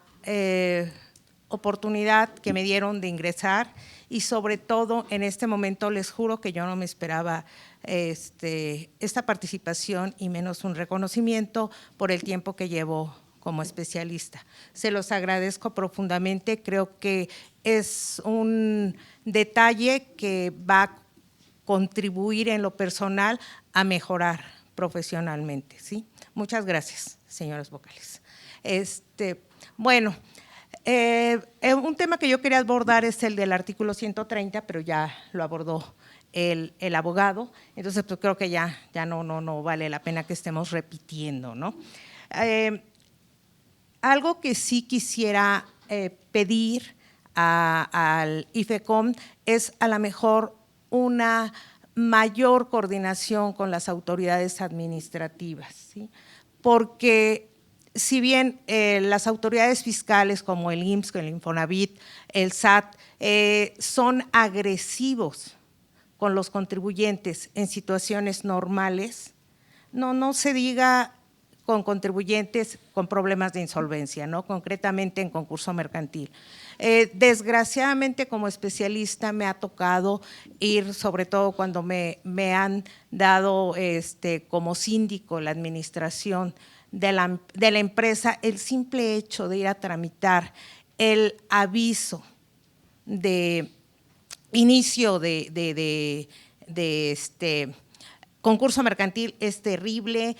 oportunidad que me dieron de ingresar y sobre todo en este momento les juro que yo no me esperaba esta participación y menos un reconocimiento por el tiempo que llevo como especialista. Se los agradezco profundamente, creo que es un detalle que va a contribuir en lo personal a mejorar profesionalmente, ¿sí? Muchas gracias, señoras vocales. Bueno, un tema que yo quería abordar es el del artículo 130, pero ya lo abordó el abogado, entonces pues creo que ya no vale la pena que estemos repitiendo, ¿no? Algo que sí quisiera pedir al IFECOM es a lo mejor una mayor coordinación con las autoridades administrativas, ¿sí? Porque si bien las autoridades fiscales como el IMSS, el Infonavit, el SAT, son agresivos con los contribuyentes en situaciones normales, no se diga con contribuyentes con problemas de insolvencia, ¿no? Concretamente en concurso mercantil. Desgraciadamente, como especialista, me ha tocado ir, sobre todo cuando me han dado como síndico la administración de la empresa, el simple hecho de ir a tramitar el aviso de inicio de concurso mercantil es terrible.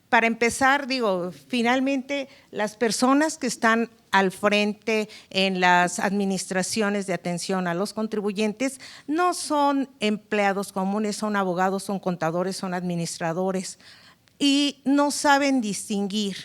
Para empezar, digo, finalmente las personas que están al frente en las administraciones de atención a los contribuyentes no son empleados comunes, son abogados, son contadores, son administradores y no saben distinguir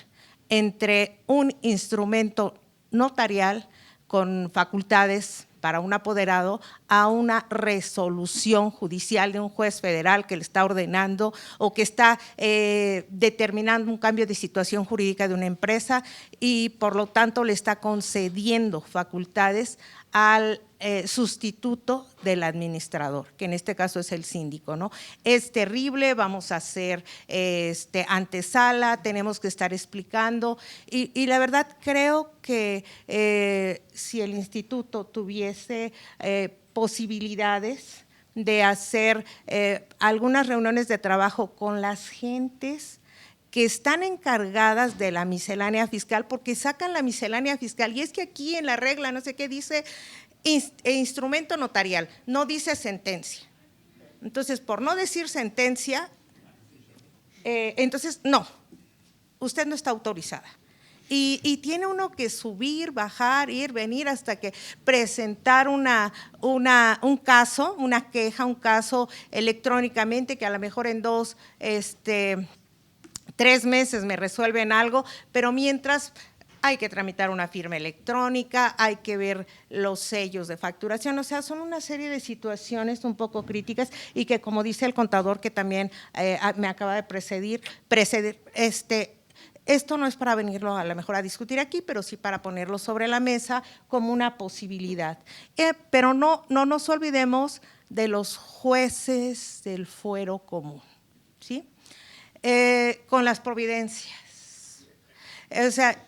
entre un instrumento notarial con facultades para un apoderado a una resolución judicial de un juez federal que le está ordenando o que está determinando un cambio de situación jurídica de una empresa y por lo tanto le está concediendo facultades al sustituto del administrador, que en este caso es el síndico, ¿no? Es terrible, vamos a hacer antesala, tenemos que estar explicando y la verdad creo que si el instituto tuviese posibilidades de hacer algunas reuniones de trabajo con las gentes que están encargadas de la miscelánea fiscal, porque sacan la miscelánea fiscal, y es que aquí en la regla no sé qué dice instrumento notarial, no dice sentencia. Entonces, por no decir sentencia, entonces no, usted no está autorizada. Y tiene uno que subir, bajar, ir, venir hasta que presentar un caso, una queja, un caso electrónicamente que a lo mejor en 3 meses me resuelven algo, pero mientras hay que tramitar una firma electrónica, hay que ver los sellos de facturación, o sea, son una serie de situaciones un poco críticas y que como dice el contador que también me acaba de preceder, esto no es para venirlo a lo mejor a discutir aquí, pero sí para ponerlo sobre la mesa como una posibilidad. Pero no nos olvidemos de los jueces del fuero común, ¿sí? Con las providencias. O sea,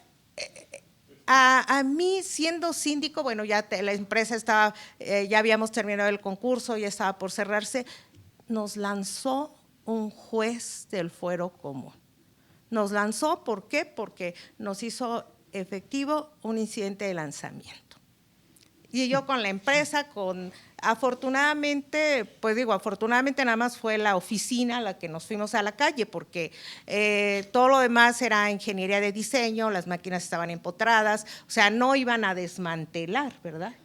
a mí siendo síndico, bueno, ya la empresa estaba, ya habíamos terminado el concurso, ya estaba por cerrarse, nos lanzó un juez del fuero común. Nos lanzó, ¿por qué? Porque nos hizo efectivo un incidente de lanzamiento. Y yo con la empresa, afortunadamente, pues digo, afortunadamente nada más fue la oficina la que nos fuimos a la calle, porque todo lo demás era ingeniería de diseño, las máquinas estaban empotradas, o sea, no iban a desmantelar, ¿verdad?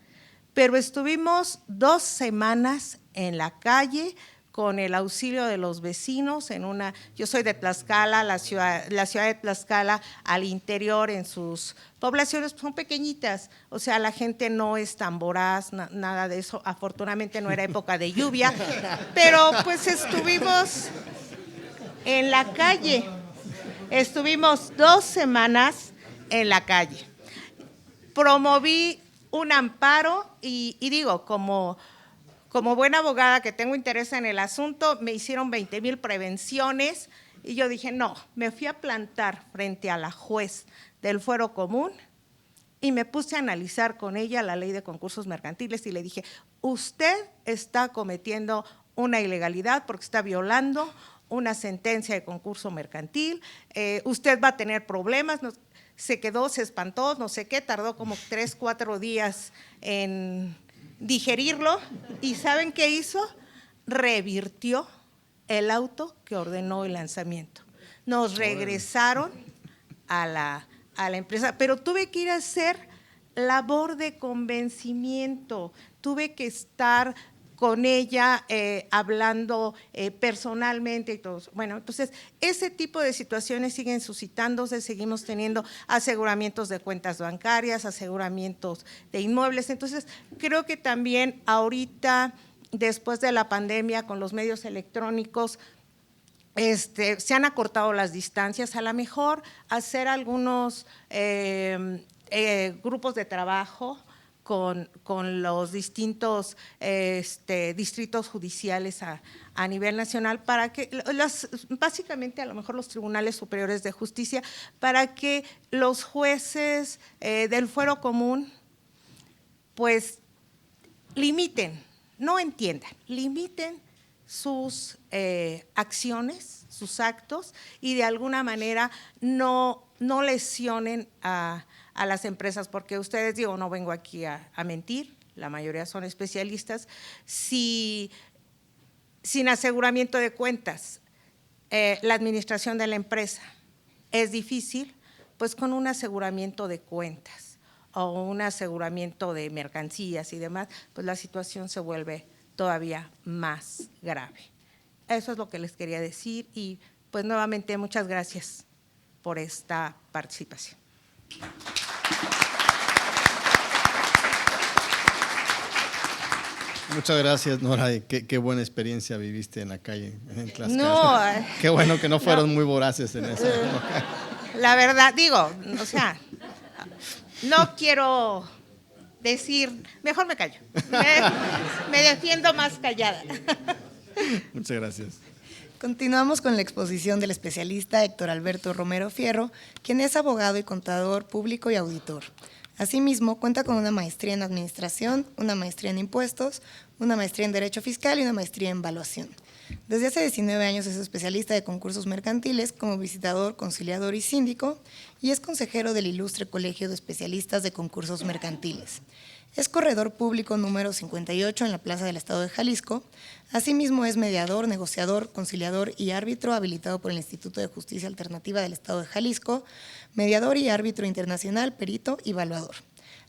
Pero estuvimos 2 semanas en la calle con el auxilio de los vecinos yo soy de Tlaxcala, la ciudad de Tlaxcala al interior en sus poblaciones son pequeñitas, o sea, la gente no es tan voraz, nada de eso, afortunadamente no era época de lluvia, pero pues estuvimos en la calle, estuvimos 2 semanas en la calle. Promoví un amparo y digo, como buena abogada que tengo interés en el asunto, me hicieron 20,000 prevenciones y yo dije, no, me fui a plantar frente a la juez del Fuero Común y me puse a analizar con ella la ley de concursos mercantiles y le dije, usted está cometiendo una ilegalidad porque está violando una sentencia de concurso mercantil, usted va a tener problemas. Se quedó, se espantó, no sé qué, tardó como 3, 4 días en digerirlo y ¿saben qué hizo? Revirtió el auto que ordenó el lanzamiento. Nos regresaron a la empresa, pero tuve que ir a hacer labor de convencimiento, tuve que estar con ella hablando personalmente y todo. Bueno, entonces ese tipo de situaciones siguen suscitándose, seguimos teniendo aseguramientos de cuentas bancarias, aseguramientos de inmuebles. Entonces creo que también ahorita, después de la pandemia con los medios electrónicos, se han acortado las distancias, a lo mejor hacer algunos grupos de trabajo con los distintos distritos judiciales a nivel nacional para que básicamente a lo mejor los tribunales superiores de justicia, para que los jueces del Fuero Común pues limiten, no entiendan, limiten sus acciones, sus actos y de alguna manera no lesionen a las empresas, porque ustedes, digo, no vengo aquí a mentir, la mayoría son especialistas, sin aseguramiento de cuentas, la administración de la empresa es difícil, pues con un aseguramiento de cuentas o un aseguramiento de mercancías y demás, pues la situación se vuelve todavía más grave. Eso es lo que les quería decir y pues nuevamente muchas gracias por esta participación. Muchas gracias, Nora. Qué buena experiencia viviste en la calle, en Tlaxcala. No, qué bueno que no fueron muy voraces en esa época. La verdad, digo, o sea, no quiero decir, mejor me callo, me defiendo más callada. Muchas gracias. Continuamos con la exposición del especialista Héctor Alberto Romero Fierro, quien es abogado y contador público y auditor. Asimismo, cuenta con una maestría en Administración, una maestría en Impuestos, una maestría en Derecho Fiscal y una maestría en Evaluación. Desde hace 19 años es especialista de concursos mercantiles como visitador, conciliador y síndico, y es consejero del Ilustre Colegio de Especialistas de Concursos Mercantiles. Es corredor público número 58 en la Plaza del Estado de Jalisco. Asimismo, es mediador, negociador, conciliador y árbitro habilitado por el Instituto de Justicia Alternativa del Estado de Jalisco, mediador y árbitro internacional, perito y evaluador.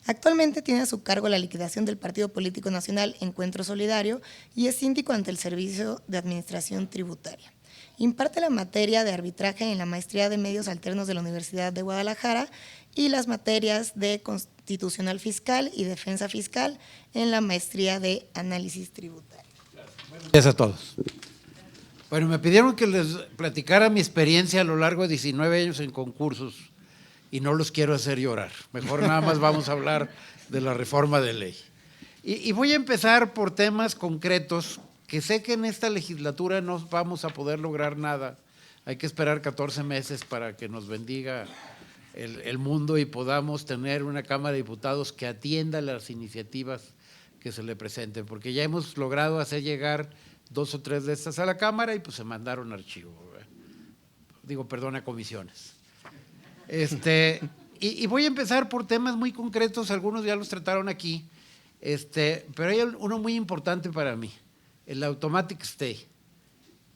Actualmente tiene a su cargo la liquidación del Partido Político Nacional Encuentro Solidario y es síndico ante el Servicio de Administración Tributaria. Imparte la materia de arbitraje en la Maestría de Medios Alternos de la Universidad de Guadalajara y las materias de Constitucional Fiscal y Defensa Fiscal en la Maestría de Análisis Tributario. Gracias a todos. Bueno, me pidieron que les platicara mi experiencia a lo largo de 19 años en concursos y no los quiero hacer llorar. Mejor nada más vamos a hablar de la reforma de ley. Y voy a empezar por temas concretos que sé que en esta legislatura no vamos a poder lograr nada. Hay que esperar 14 meses para que nos bendiga el mundo y podamos tener una Cámara de Diputados que atienda las iniciativas que se le presenten, porque ya hemos logrado hacer llegar 2 o 3 de estas a la Cámara y pues se mandaron archivo, a comisiones. Y voy a empezar por temas muy concretos, algunos ya los trataron aquí, Pero hay uno muy importante para mí, el automatic stay,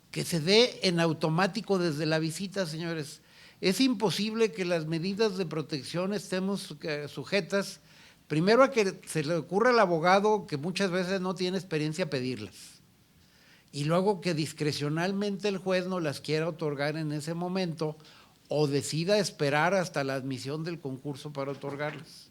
que se dé en automático desde la visita, señores. Es imposible que las medidas de protección estemos sujetas, primero a que se le ocurra al abogado, que muchas veces no tiene experiencia, pedirlas, y luego que discrecionalmente el juez no las quiera otorgar en ese momento o decida esperar hasta la admisión del concurso para otorgarlas.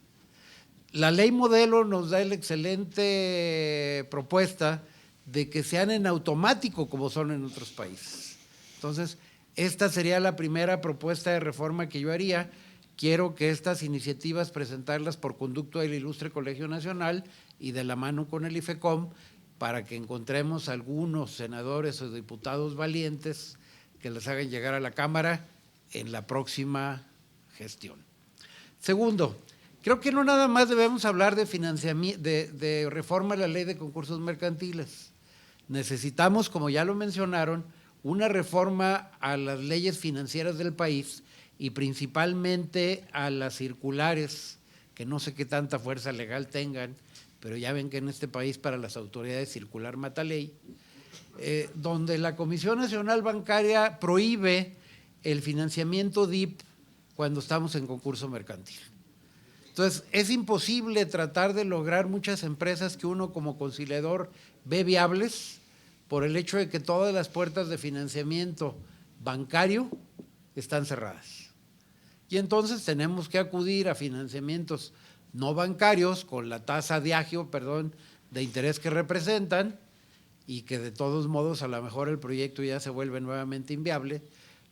La ley modelo nos da la excelente propuesta de que sean en automático como son en otros países. Entonces, esta sería la primera propuesta de reforma que yo haría. Quiero que estas iniciativas presentarlas por conducto del Ilustre Colegio Nacional y de la mano con el IFECOM, para que encontremos algunos senadores o diputados valientes que les hagan llegar a la Cámara en la próxima gestión. Segundo, creo que no nada más debemos hablar de financiamiento, de reforma a la ley de concursos mercantiles. Necesitamos, como ya lo mencionaron, una reforma a las leyes financieras del país y principalmente a las circulares, que no sé qué tanta fuerza legal tengan, pero ya ven que en este país para las autoridades circular mata ley, donde la Comisión Nacional Bancaria prohíbe el financiamiento DIP cuando estamos en concurso mercantil. Entonces, es imposible tratar de lograr muchas empresas que uno como conciliador ve viables por el hecho de que todas las puertas de financiamiento bancario están cerradas. Y entonces tenemos que acudir a financiamientos no bancarios con la tasa de agio, de interés que representan, y que de todos modos a lo mejor el proyecto ya se vuelve nuevamente inviable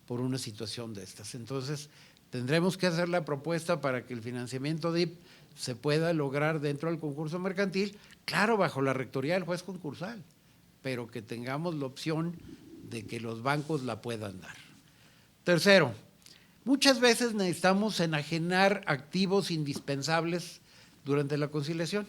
por una situación de estas. Entonces, tendremos que hacer la propuesta para que el financiamiento DIP se pueda lograr dentro del concurso mercantil, claro, bajo la rectoría del juez concursal, pero que tengamos la opción de que los bancos la puedan dar. Tercero, muchas veces necesitamos enajenar activos indispensables durante la conciliación.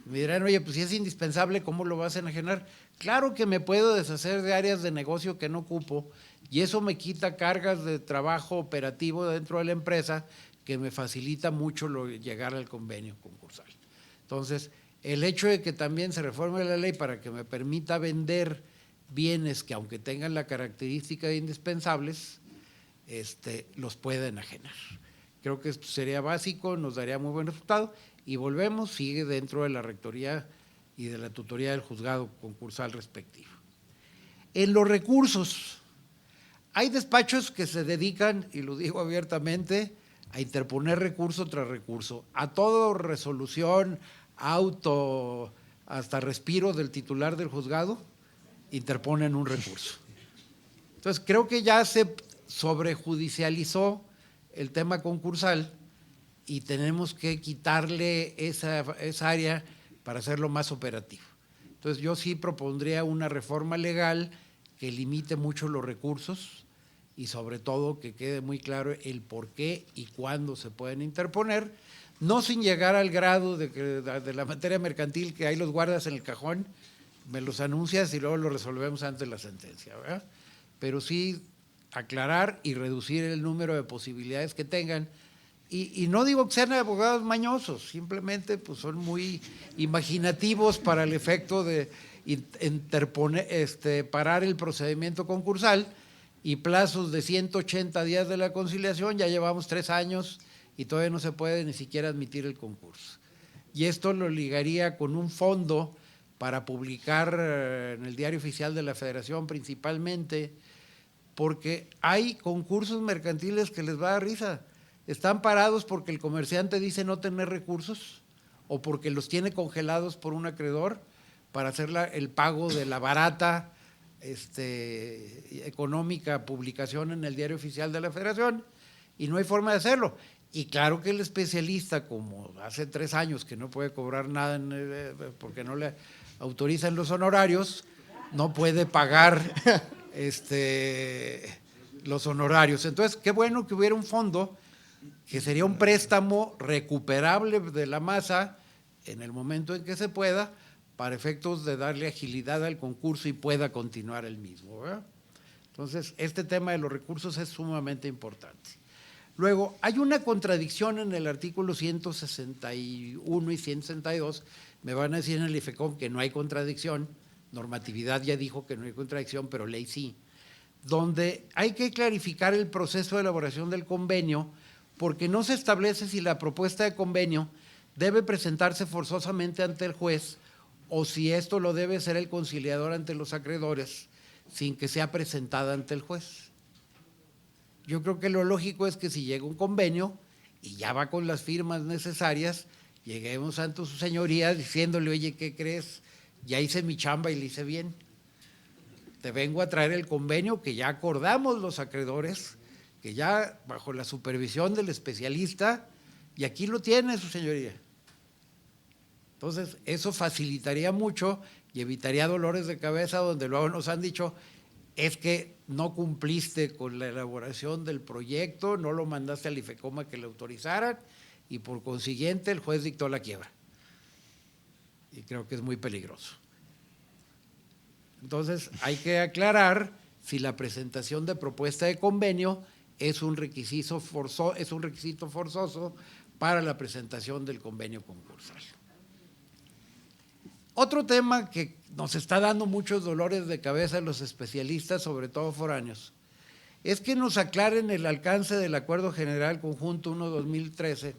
Me dirán, oye, pues si es indispensable, ¿cómo lo vas a enajenar? Claro que me puedo deshacer de áreas de negocio que no ocupo y eso me quita cargas de trabajo operativo dentro de la empresa que me facilita mucho llegar al convenio concursal. Entonces, el hecho de que también se reforme la ley para que me permita vender bienes que aunque tengan la característica de indispensables, los pueda enajenar. Creo que esto sería básico, nos daría muy buen resultado y volvemos, sigue dentro de la rectoría y de la tutoría del juzgado concursal respectivo. En los recursos, hay despachos que se dedican, y lo digo abiertamente, a interponer recurso tras recurso, a toda resolución, auto, hasta respiro del titular del juzgado, interponen un recurso. Entonces, creo que ya se sobrejudicializó el tema concursal y tenemos que quitarle esa área para hacerlo más operativo. Entonces, yo sí propondría una reforma legal que limite mucho los recursos y sobre todo que quede muy claro el por qué y cuándo se pueden interponer, no sin llegar al grado de la materia mercantil que hay los guardas en el cajón, me los anuncias y luego lo resolvemos antes de la sentencia, ¿verdad? Pero sí aclarar y reducir el número de posibilidades que tengan. Y no digo que sean abogados mañosos, simplemente pues son muy imaginativos para el efecto de parar el procedimiento concursal y plazos de 180 días de la conciliación, ya llevamos 3 años y todavía no se puede ni siquiera admitir el concurso. Y esto lo ligaría con un fondo para publicar en el Diario Oficial de la Federación principalmente, porque hay concursos mercantiles que les va a dar risa. Están parados porque el comerciante dice no tener recursos o porque los tiene congelados por un acreedor para hacer el pago de la barata económica publicación en el Diario Oficial de la Federación y no hay forma de hacerlo. Y claro que el especialista, como hace 3 años que no puede cobrar nada porque no le autorizan los honorarios, no puede pagar los honorarios. Entonces, qué bueno que hubiera un fondo que sería un préstamo recuperable de la masa en el momento en que se pueda, para efectos de darle agilidad al concurso y pueda continuar el mismo, ¿verdad? Entonces, este tema de los recursos es sumamente importante. Luego, hay una contradicción en el artículo 161 y 162. Me van a decir en el IFECOM que no hay contradicción. Normatividad ya dijo que no hay contradicción, pero ley sí. Donde hay que clarificar el proceso de elaboración del convenio, porque no se establece si la propuesta de convenio debe presentarse forzosamente ante el juez o si esto lo debe hacer el conciliador ante los acreedores sin que sea presentada ante el juez. Yo creo que lo lógico es que si llega un convenio y ya va con las firmas necesarias, lleguemos ante su señoría diciéndole, oye, ¿qué crees? Ya hice mi chamba y le hice bien. Te vengo a traer el convenio que ya acordamos los acreedores, que ya bajo la supervisión del especialista, y aquí lo tiene su señoría. Entonces, eso facilitaría mucho y evitaría dolores de cabeza donde luego nos han dicho, es que no cumpliste con la elaboración del proyecto, no lo mandaste al IFECOM a que lo autorizaran y por consiguiente el juez dictó la quiebra. Y creo que es muy peligroso. Entonces, hay que aclarar si la presentación de propuesta de convenio es un requisito forzoso para la presentación del convenio concursal. Otro tema que nos está dando muchos dolores de cabeza a los especialistas, sobre todo foráneos, es que nos aclaren el alcance del Acuerdo General Conjunto 1-2013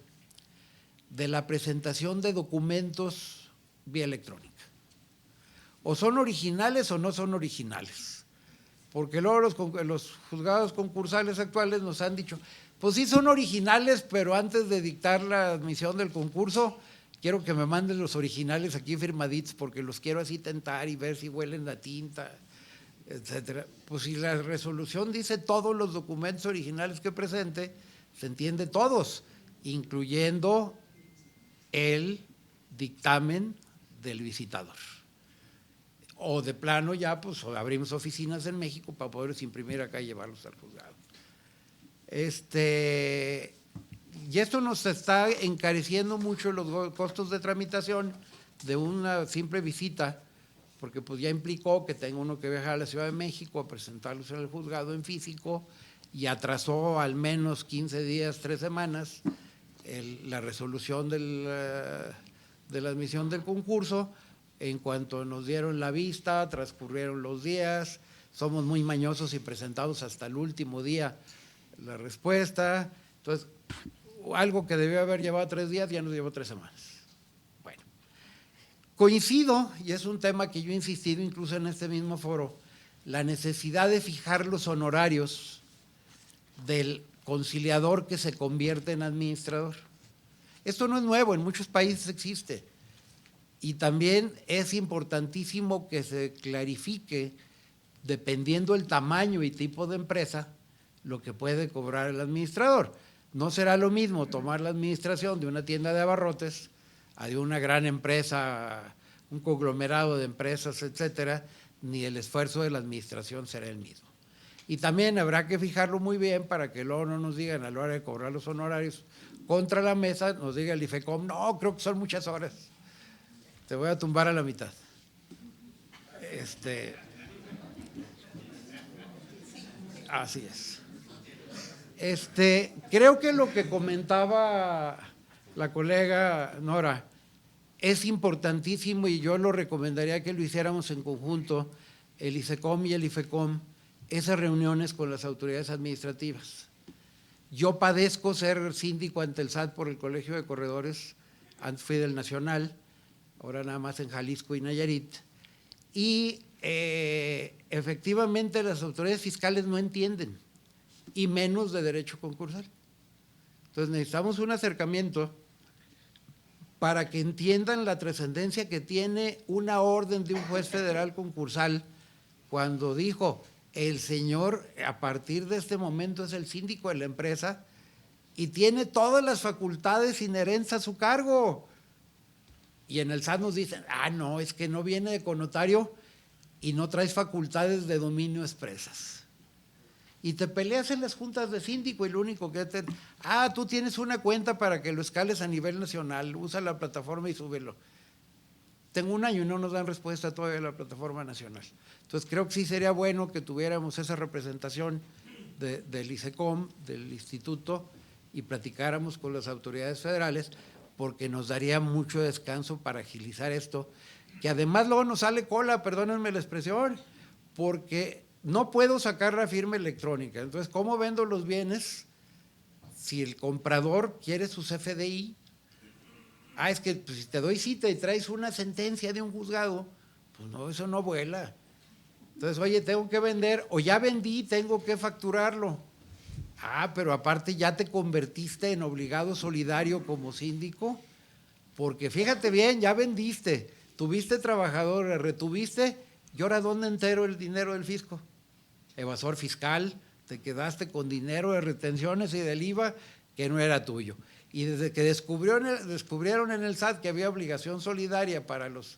de la presentación de documentos vía electrónica. O son originales o no son originales. Porque luego los juzgados concursales actuales nos han dicho, pues sí son originales, pero antes de dictar la admisión del concurso, quiero que me manden los originales aquí firmaditos porque los quiero así tentar y ver si huelen la tinta, etcétera. Pues si la resolución dice todos los documentos originales que presente, se entiende todos, incluyendo el dictamen del visitador. O de plano ya, pues abrimos oficinas en México para poderlos imprimir acá y llevarlos al juzgado. Y esto nos está encareciendo mucho los costos de tramitación de una simple visita, porque pues ya implicó que tenga uno que viajar a la Ciudad de México a presentarlos en el juzgado en físico y atrasó al menos 15 días, 3 semanas la resolución de la admisión del concurso. En cuanto nos dieron la vista, transcurrieron los días, somos muy mañosos y presentamos hasta el último día la respuesta. Entonces, algo que debió haber llevado 3 días ya nos llevó 3 semanas. Bueno, coincido, y es un tema que yo he insistido incluso en este mismo foro, la necesidad de fijar los honorarios del conciliador que se convierte en administrador. Esto no es nuevo, en muchos países existe. Y también es importantísimo que se clarifique, dependiendo el tamaño y tipo de empresa, lo que puede cobrar el administrador. No será lo mismo tomar la administración de una tienda de abarrotes a de una gran empresa, un conglomerado de empresas, etcétera, ni el esfuerzo de la administración será el mismo. Y también habrá que fijarlo muy bien para que luego no nos digan a la hora de cobrar los honorarios contra la mesa, nos diga el IFECOM, no, creo que son muchas horas. Te voy a tumbar a la mitad. Así es. Creo que lo que comentaba la colega Nora es importantísimo y yo lo recomendaría que lo hiciéramos en conjunto, el ISECOM y el IFECOM, esas reuniones con las autoridades administrativas. Yo padezco ser síndico ante el SAT por el Colegio de Corredores, antes fui del Nacional, ahora nada más en Jalisco y Nayarit, y efectivamente las autoridades fiscales no entienden, y menos de derecho concursal. Entonces necesitamos un acercamiento para que entiendan la trascendencia que tiene una orden de un juez federal concursal cuando dijo, el señor a partir de este momento es el síndico de la empresa y tiene todas las facultades inherentes a su cargo. Y en el SAT nos dicen, no, es que no viene de connotario y no traes facultades de dominio expresas. Y te peleas en las juntas de síndico y lo único que tú tienes una cuenta para que lo escales a nivel nacional, usa la plataforma y súbelo. Tengo 1 año y no nos dan respuesta todavía de la plataforma nacional. Entonces creo que sí sería bueno que tuviéramos esa representación del ISECOM, del instituto, y platicáramos con las autoridades federales, porque nos daría mucho descanso para agilizar esto, que además luego nos sale cola, perdónenme la expresión, porque no puedo sacar la firma electrónica. Entonces, ¿cómo vendo los bienes si el comprador quiere su CFDI? Es que pues, si te doy cita y traes una sentencia de un juzgado, pues no, eso no vuela. Entonces, oye, tengo que vender, o ya vendí, tengo que facturarlo. Pero aparte ya te convertiste en obligado solidario como síndico, porque fíjate bien, ya vendiste, tuviste trabajadores, retuviste, y ahora ¿dónde entero el dinero del fisco? Evasor fiscal, te quedaste con dinero de retenciones y del IVA que no era tuyo. Y desde que descubrieron en el SAT que había obligación solidaria para los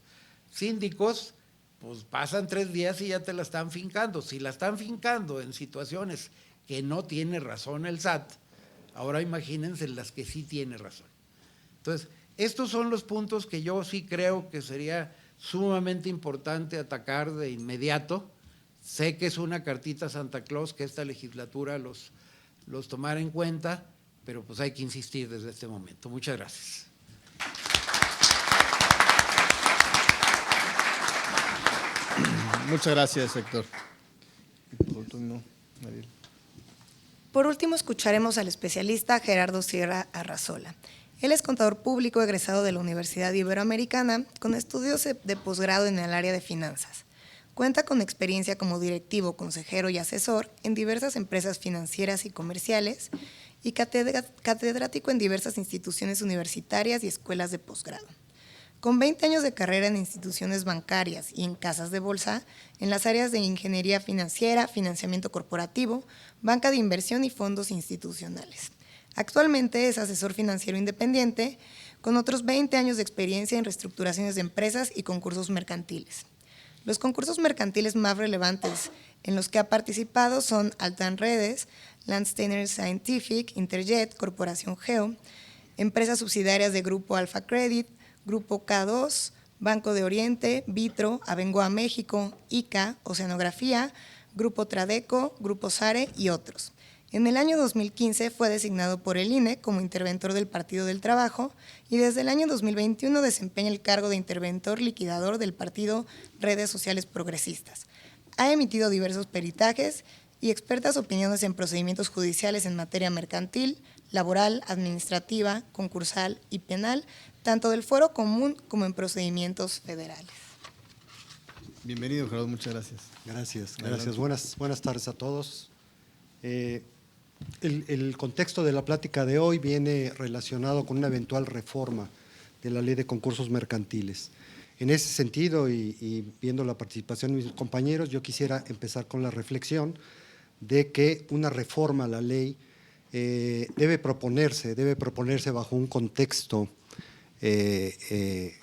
síndicos, pues pasan 3 días y ya te la están fincando. Si la están fincando en situaciones que no tiene razón el SAT, ahora imagínense las que sí tiene razón. Entonces, estos son los puntos que yo sí creo que sería sumamente importante atacar de inmediato. Sé que es una cartita a Santa Claus que esta legislatura los tomara en cuenta, pero pues hay que insistir desde este momento. Muchas gracias. Muchas gracias, Héctor. Por último, escucharemos al especialista Gerardo Sierra Arrazola. Él es contador público egresado de la Universidad Iberoamericana con estudios de posgrado en el área de finanzas. Cuenta con experiencia como directivo, consejero y asesor en diversas empresas financieras y comerciales y catedrático en diversas instituciones universitarias y escuelas de posgrado. Con 20 años de carrera en instituciones bancarias y en casas de bolsa, en las áreas de ingeniería financiera, financiamiento corporativo, banca de inversión y fondos institucionales. Actualmente es asesor financiero independiente, con otros 20 años de experiencia en reestructuraciones de empresas y concursos mercantiles. Los concursos mercantiles más relevantes en los que ha participado son Altan Redes, Landsteiner Scientific, Interjet, Corporación Geo, empresas subsidiarias de Grupo Alfa Credit, Grupo K2, Banco de Oriente, Vitro, Abengoa México, ICA, Oceanografía, Grupo Tradeco, Grupo Sare y otros. En el año 2015 fue designado por el INE como interventor del Partido del Trabajo y desde el año 2021 desempeña el cargo de interventor liquidador del partido Redes Sociales Progresistas. Ha emitido diversos peritajes y expertas opiniones en procedimientos judiciales en materia mercantil, laboral, administrativa, concursal y penal, tanto del fuero común como en procedimientos federales. Bienvenido, Gerardo, muchas gracias. Gracias. Buenas tardes a todos. El contexto de la plática de hoy viene relacionado con una eventual reforma de la Ley de Concursos Mercantiles. En ese sentido, y viendo la participación de mis compañeros, yo quisiera empezar con la reflexión de que una reforma a la ley debe proponerse bajo un contexto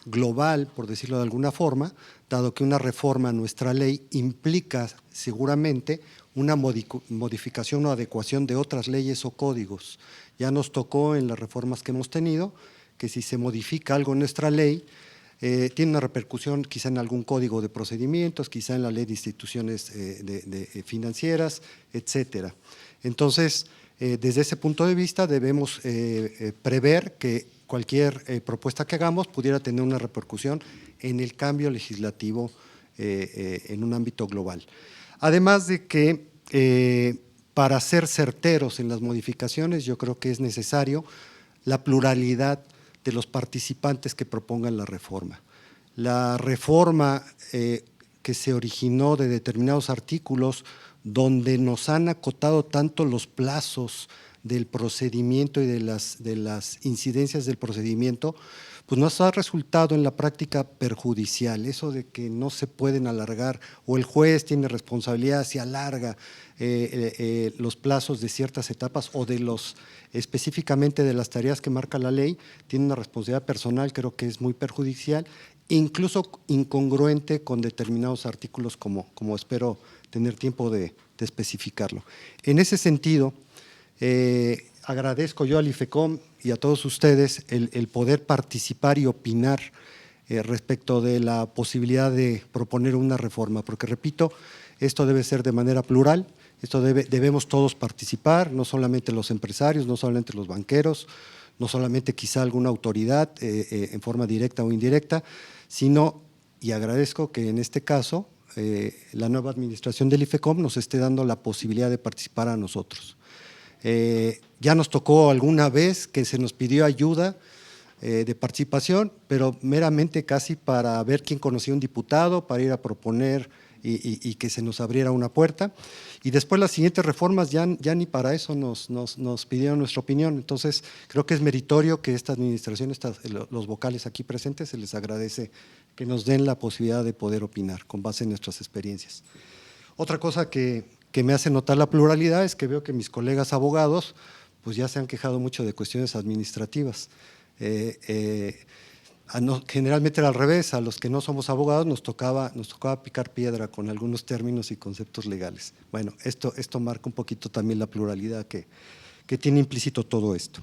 global, por decirlo de alguna forma, dado que una reforma a nuestra ley implica seguramente una modificación o adecuación de otras leyes o códigos. Ya nos tocó en las reformas que hemos tenido que si se modifica algo en nuestra ley, tiene una repercusión quizá en algún código de procedimientos, quizá en la ley de instituciones financieras, etcétera. Entonces, desde ese punto de vista debemos prever que cualquier propuesta que hagamos pudiera tener una repercusión en el cambio legislativo en un ámbito global. Además de que para ser certeros en las modificaciones, yo creo que es necesario la pluralidad de los participantes que propongan la reforma. La reforma que se originó de determinados artículos donde nos han acotado tanto los plazos del procedimiento y de las incidencias del procedimiento, pues nos ha resultado en la práctica perjudicial, eso de que no se pueden alargar o el juez tiene responsabilidad si alarga los plazos de ciertas etapas o de específicamente de las tareas que marca la ley, tiene una responsabilidad personal, creo que es muy perjudicial, incluso incongruente con determinados artículos como espero tener tiempo de especificarlo. En ese sentido, agradezco yo al IFECOM y a todos ustedes el poder participar y opinar respecto de la posibilidad de proponer una reforma, porque repito, esto debe ser de manera plural Esto debemos todos participar, no solamente los empresarios, no solamente los banqueros, no solamente quizá alguna autoridad en forma directa o indirecta, sino, y agradezco que en este caso la nueva administración del IFECOM nos esté dando la posibilidad de participar a nosotros. Ya nos tocó alguna vez que se nos pidió ayuda de participación, pero meramente casi para ver quién conocía un diputado, para ir a proponer y que se nos abriera una puerta. Y después las siguientes reformas ya ni para eso nos pidieron nuestra opinión. Entonces, creo que es meritorio que esta administración, los vocales aquí presentes, se les agradece que nos den la posibilidad de poder opinar con base en nuestras experiencias. Otra cosa que me hace notar la pluralidad es que veo que mis colegas abogados pues ya se han quejado mucho de cuestiones administrativas. Generalmente era al revés, a los que no somos abogados nos tocaba picar piedra con algunos términos y conceptos legales. Bueno, esto marca un poquito también la pluralidad que tiene implícito todo esto.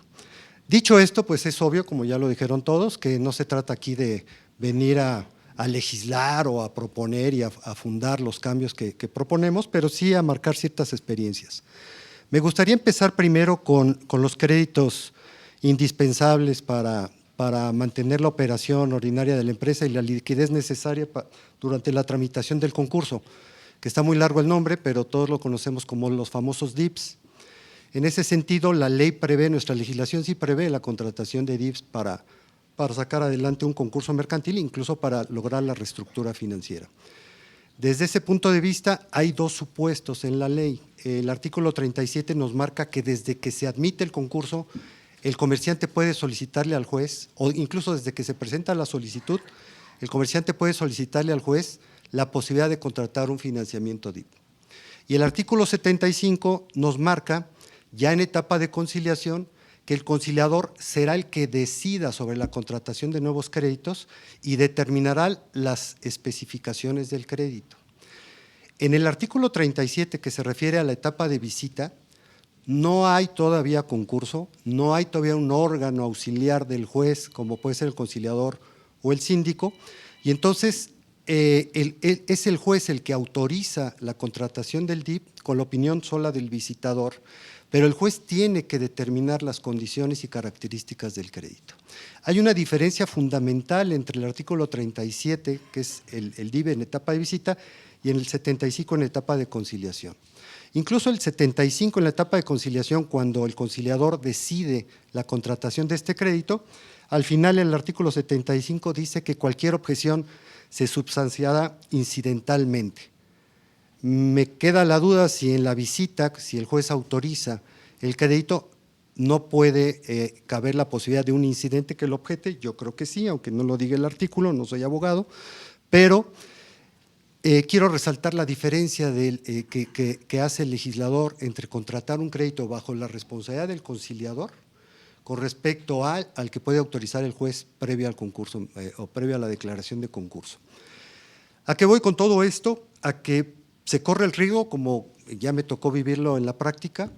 Dicho esto, pues es obvio, como ya lo dijeron todos, que no se trata aquí de venir a legislar o a proponer y a fundar los cambios que proponemos, pero sí a marcar ciertas experiencias. Me gustaría empezar primero con los créditos indispensables para mantener la operación ordinaria de la empresa y la liquidez necesaria durante la tramitación del concurso, que está muy largo el nombre, pero todos lo conocemos como los famosos DIPs. En ese sentido, la ley prevé, nuestra legislación sí prevé la contratación de DIPs para sacar adelante un concurso mercantil, incluso para lograr la reestructura financiera. Desde ese punto de vista, hay dos supuestos en la ley. El artículo 37 nos marca que desde que se admite el concurso, el comerciante puede solicitarle al juez, o incluso desde que se presenta la solicitud, el comerciante puede solicitarle al juez la posibilidad de contratar un financiamiento DIP. Y el artículo 75 nos marca, ya en etapa de conciliación, que el conciliador será el que decida sobre la contratación de nuevos créditos y determinará las especificaciones del crédito. En el artículo 37, que se refiere a la etapa de visita, no hay todavía concurso, no hay todavía un órgano auxiliar del juez, como puede ser el conciliador o el síndico, y entonces es el juez el que autoriza la contratación del DIP con la opinión sola del visitador, pero el juez tiene que determinar las condiciones y características del crédito. Hay una diferencia fundamental entre el artículo 37, que es el DIP en etapa de visita, y en el 75 en etapa de conciliación. Incluso el 75 en la etapa de conciliación, cuando el conciliador decide la contratación de este crédito, al final el artículo 75 dice que cualquier objeción se substanciará incidentalmente. Me queda la duda si en la visita, si el juez autoriza el crédito, no puede caber la posibilidad de un incidente que lo objete. Yo creo que sí, aunque no lo diga el artículo, no soy abogado, pero quiero resaltar la diferencia que hace el legislador entre contratar un crédito bajo la responsabilidad del conciliador con respecto al que puede autorizar el juez previo al concurso o previo a la declaración de concurso. ¿A qué voy con todo esto? A que se corre el riesgo, como ya me tocó vivirlo en la práctica,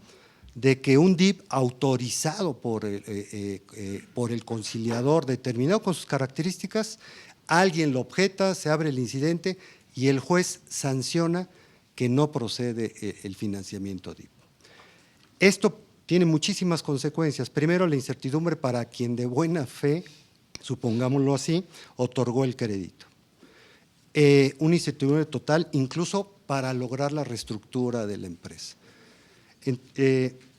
de que un DIP autorizado por el conciliador determinado con sus características, alguien lo objeta, se abre el incidente y el juez sanciona que no procede el financiamiento DIP. Esto tiene muchísimas consecuencias. Primero, la incertidumbre para quien de buena fe, supongámoslo así, otorgó el crédito. Una incertidumbre total, incluso para lograr la reestructura de la empresa.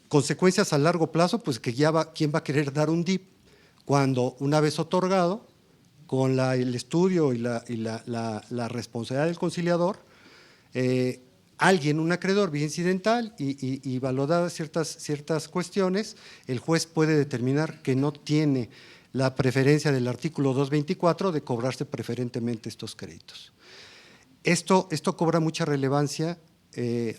Consecuencias a largo plazo, pues que ya ¿quién va a querer dar un DIP cuando una vez otorgado, con el estudio y la responsabilidad del conciliador, alguien, un acreedor vía incidental y valoradas ciertas cuestiones, el juez puede determinar que no tiene la preferencia del artículo 224 de cobrarse preferentemente estos créditos. Esto cobra mucha relevancia,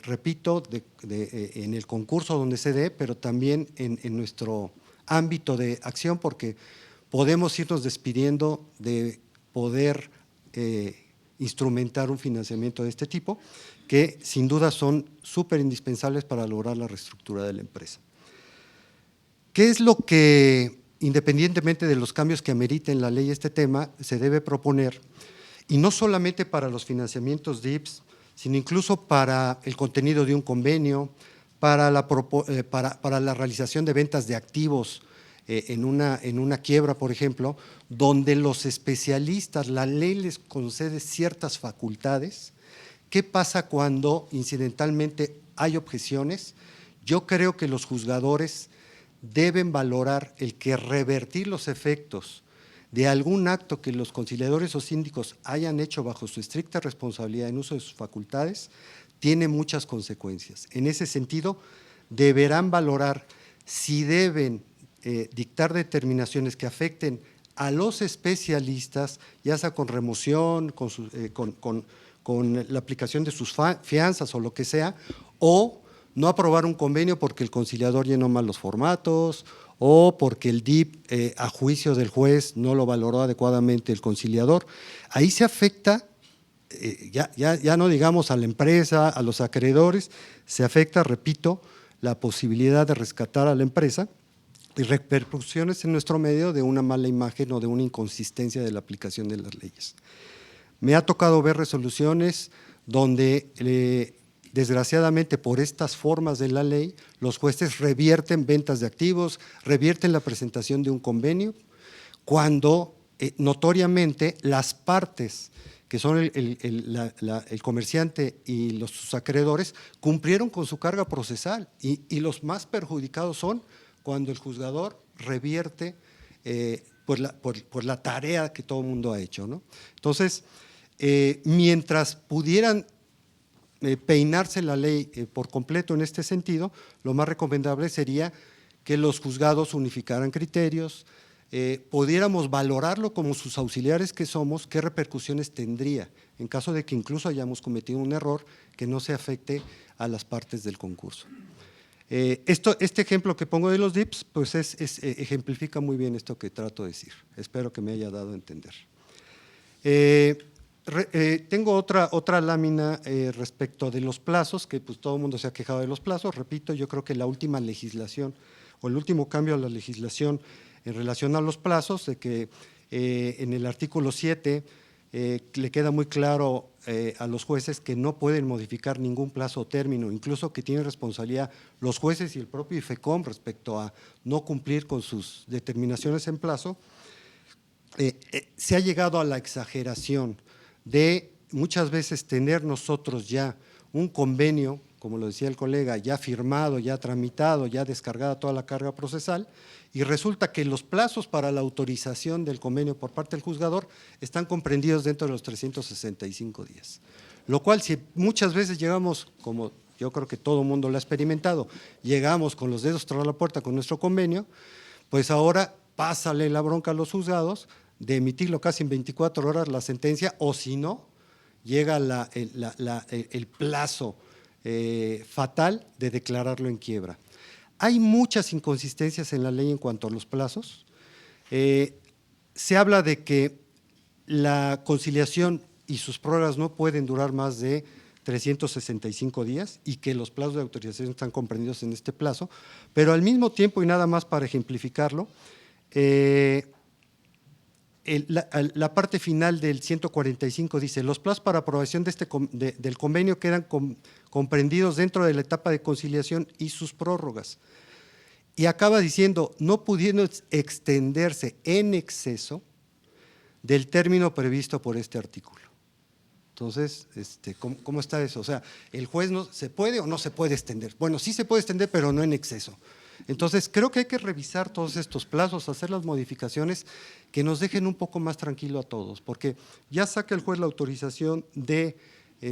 repito, en el concurso donde se dé, pero también en nuestro ámbito de acción, porque podemos irnos despidiendo de poder instrumentar un financiamiento de este tipo, que sin duda son súper indispensables para lograr la reestructura de la empresa. ¿Qué es lo que, independientemente de los cambios que amerite en la ley este tema, se debe proponer? Y no solamente para los financiamientos DIPs, sino incluso para el contenido de un convenio, para la realización de ventas de activos en una quiebra, por ejemplo, donde los especialistas, la ley les concede ciertas facultades. ¿Qué pasa cuando incidentalmente hay objeciones? Yo creo que los juzgadores deben valorar el que revertir los efectos de algún acto que los conciliadores o síndicos hayan hecho bajo su estricta responsabilidad en uso de sus facultades, tiene muchas consecuencias. En ese sentido, deberán valorar si deben dictar determinaciones que afecten a los especialistas, ya sea con remoción, con la aplicación de sus fianzas o lo que sea, o no aprobar un convenio porque el conciliador llenó mal los formatos o porque el DIP, a juicio del juez, no lo valoró adecuadamente el conciliador. Ahí se afecta, ya no digamos a la empresa, a los acreedores, se afecta, repito, la posibilidad de rescatar a la empresa y repercusiones en nuestro medio de una mala imagen o de una inconsistencia de la aplicación de las leyes. Me ha tocado ver resoluciones donde, desgraciadamente, por estas formas de la ley, los jueces revierten ventas de activos, revierten la presentación de un convenio, cuando notoriamente las partes, que son el comerciante y sus acreedores, cumplieron con su carga procesal y los más perjudicados son cuando el juzgador revierte por la tarea que todo el mundo ha hecho, ¿no? Entonces, mientras pudieran peinarse la ley por completo en este sentido, lo más recomendable sería que los juzgados unificaran criterios, pudiéramos valorarlo como sus auxiliares que somos, qué repercusiones tendría en caso de que incluso hayamos cometido un error que no se afecte a las partes del concurso. Este ejemplo que pongo de los DIPs, pues ejemplifica muy bien esto que trato de decir. Espero que me haya dado a entender. Tengo otra lámina respecto de los plazos, que pues todo el mundo se ha quejado de los plazos. Repito, yo creo que la última legislación o el último cambio a la legislación en relación a los plazos, de que en el artículo 7 le queda muy claro a los jueces que no pueden modificar ningún plazo o término, incluso que tienen responsabilidad los jueces y el propio IFECOM respecto a no cumplir con sus determinaciones en plazo. Se ha llegado a la exageración de muchas veces tener nosotros ya un convenio, como lo decía el colega, ya firmado, ya tramitado, ya descargada toda la carga procesal, y resulta que los plazos para la autorización del convenio por parte del juzgador están comprendidos dentro de los 365 días. Lo cual, si muchas veces llegamos, como yo creo que todo el mundo lo ha experimentado, llegamos con los dedos tras la puerta con nuestro convenio, pues ahora pásale la bronca a los juzgados de emitirlo casi en 24 horas la sentencia, o si no, llega el plazo fatal de declararlo en quiebra. Hay muchas inconsistencias en la ley en cuanto a los plazos. Se habla de que la conciliación y sus prórrogas no pueden durar más de 365 días y que los plazos de autorización están comprendidos en este plazo, pero al mismo tiempo, y nada más para ejemplificarlo, la parte final del 145 dice: los plazos para aprobación del convenio quedan comprendidos dentro de la etapa de conciliación y sus prórrogas. Y acaba diciendo: no pudiendo extenderse en exceso del término previsto por este artículo. Entonces, ¿cómo está eso? O sea, ¿el juez no se puede o no se puede extender? Bueno, sí se puede extender, pero no en exceso. Entonces, creo que hay que revisar todos estos plazos, hacer las modificaciones que nos dejen un poco más tranquilo a todos, porque ya saca el juez la autorización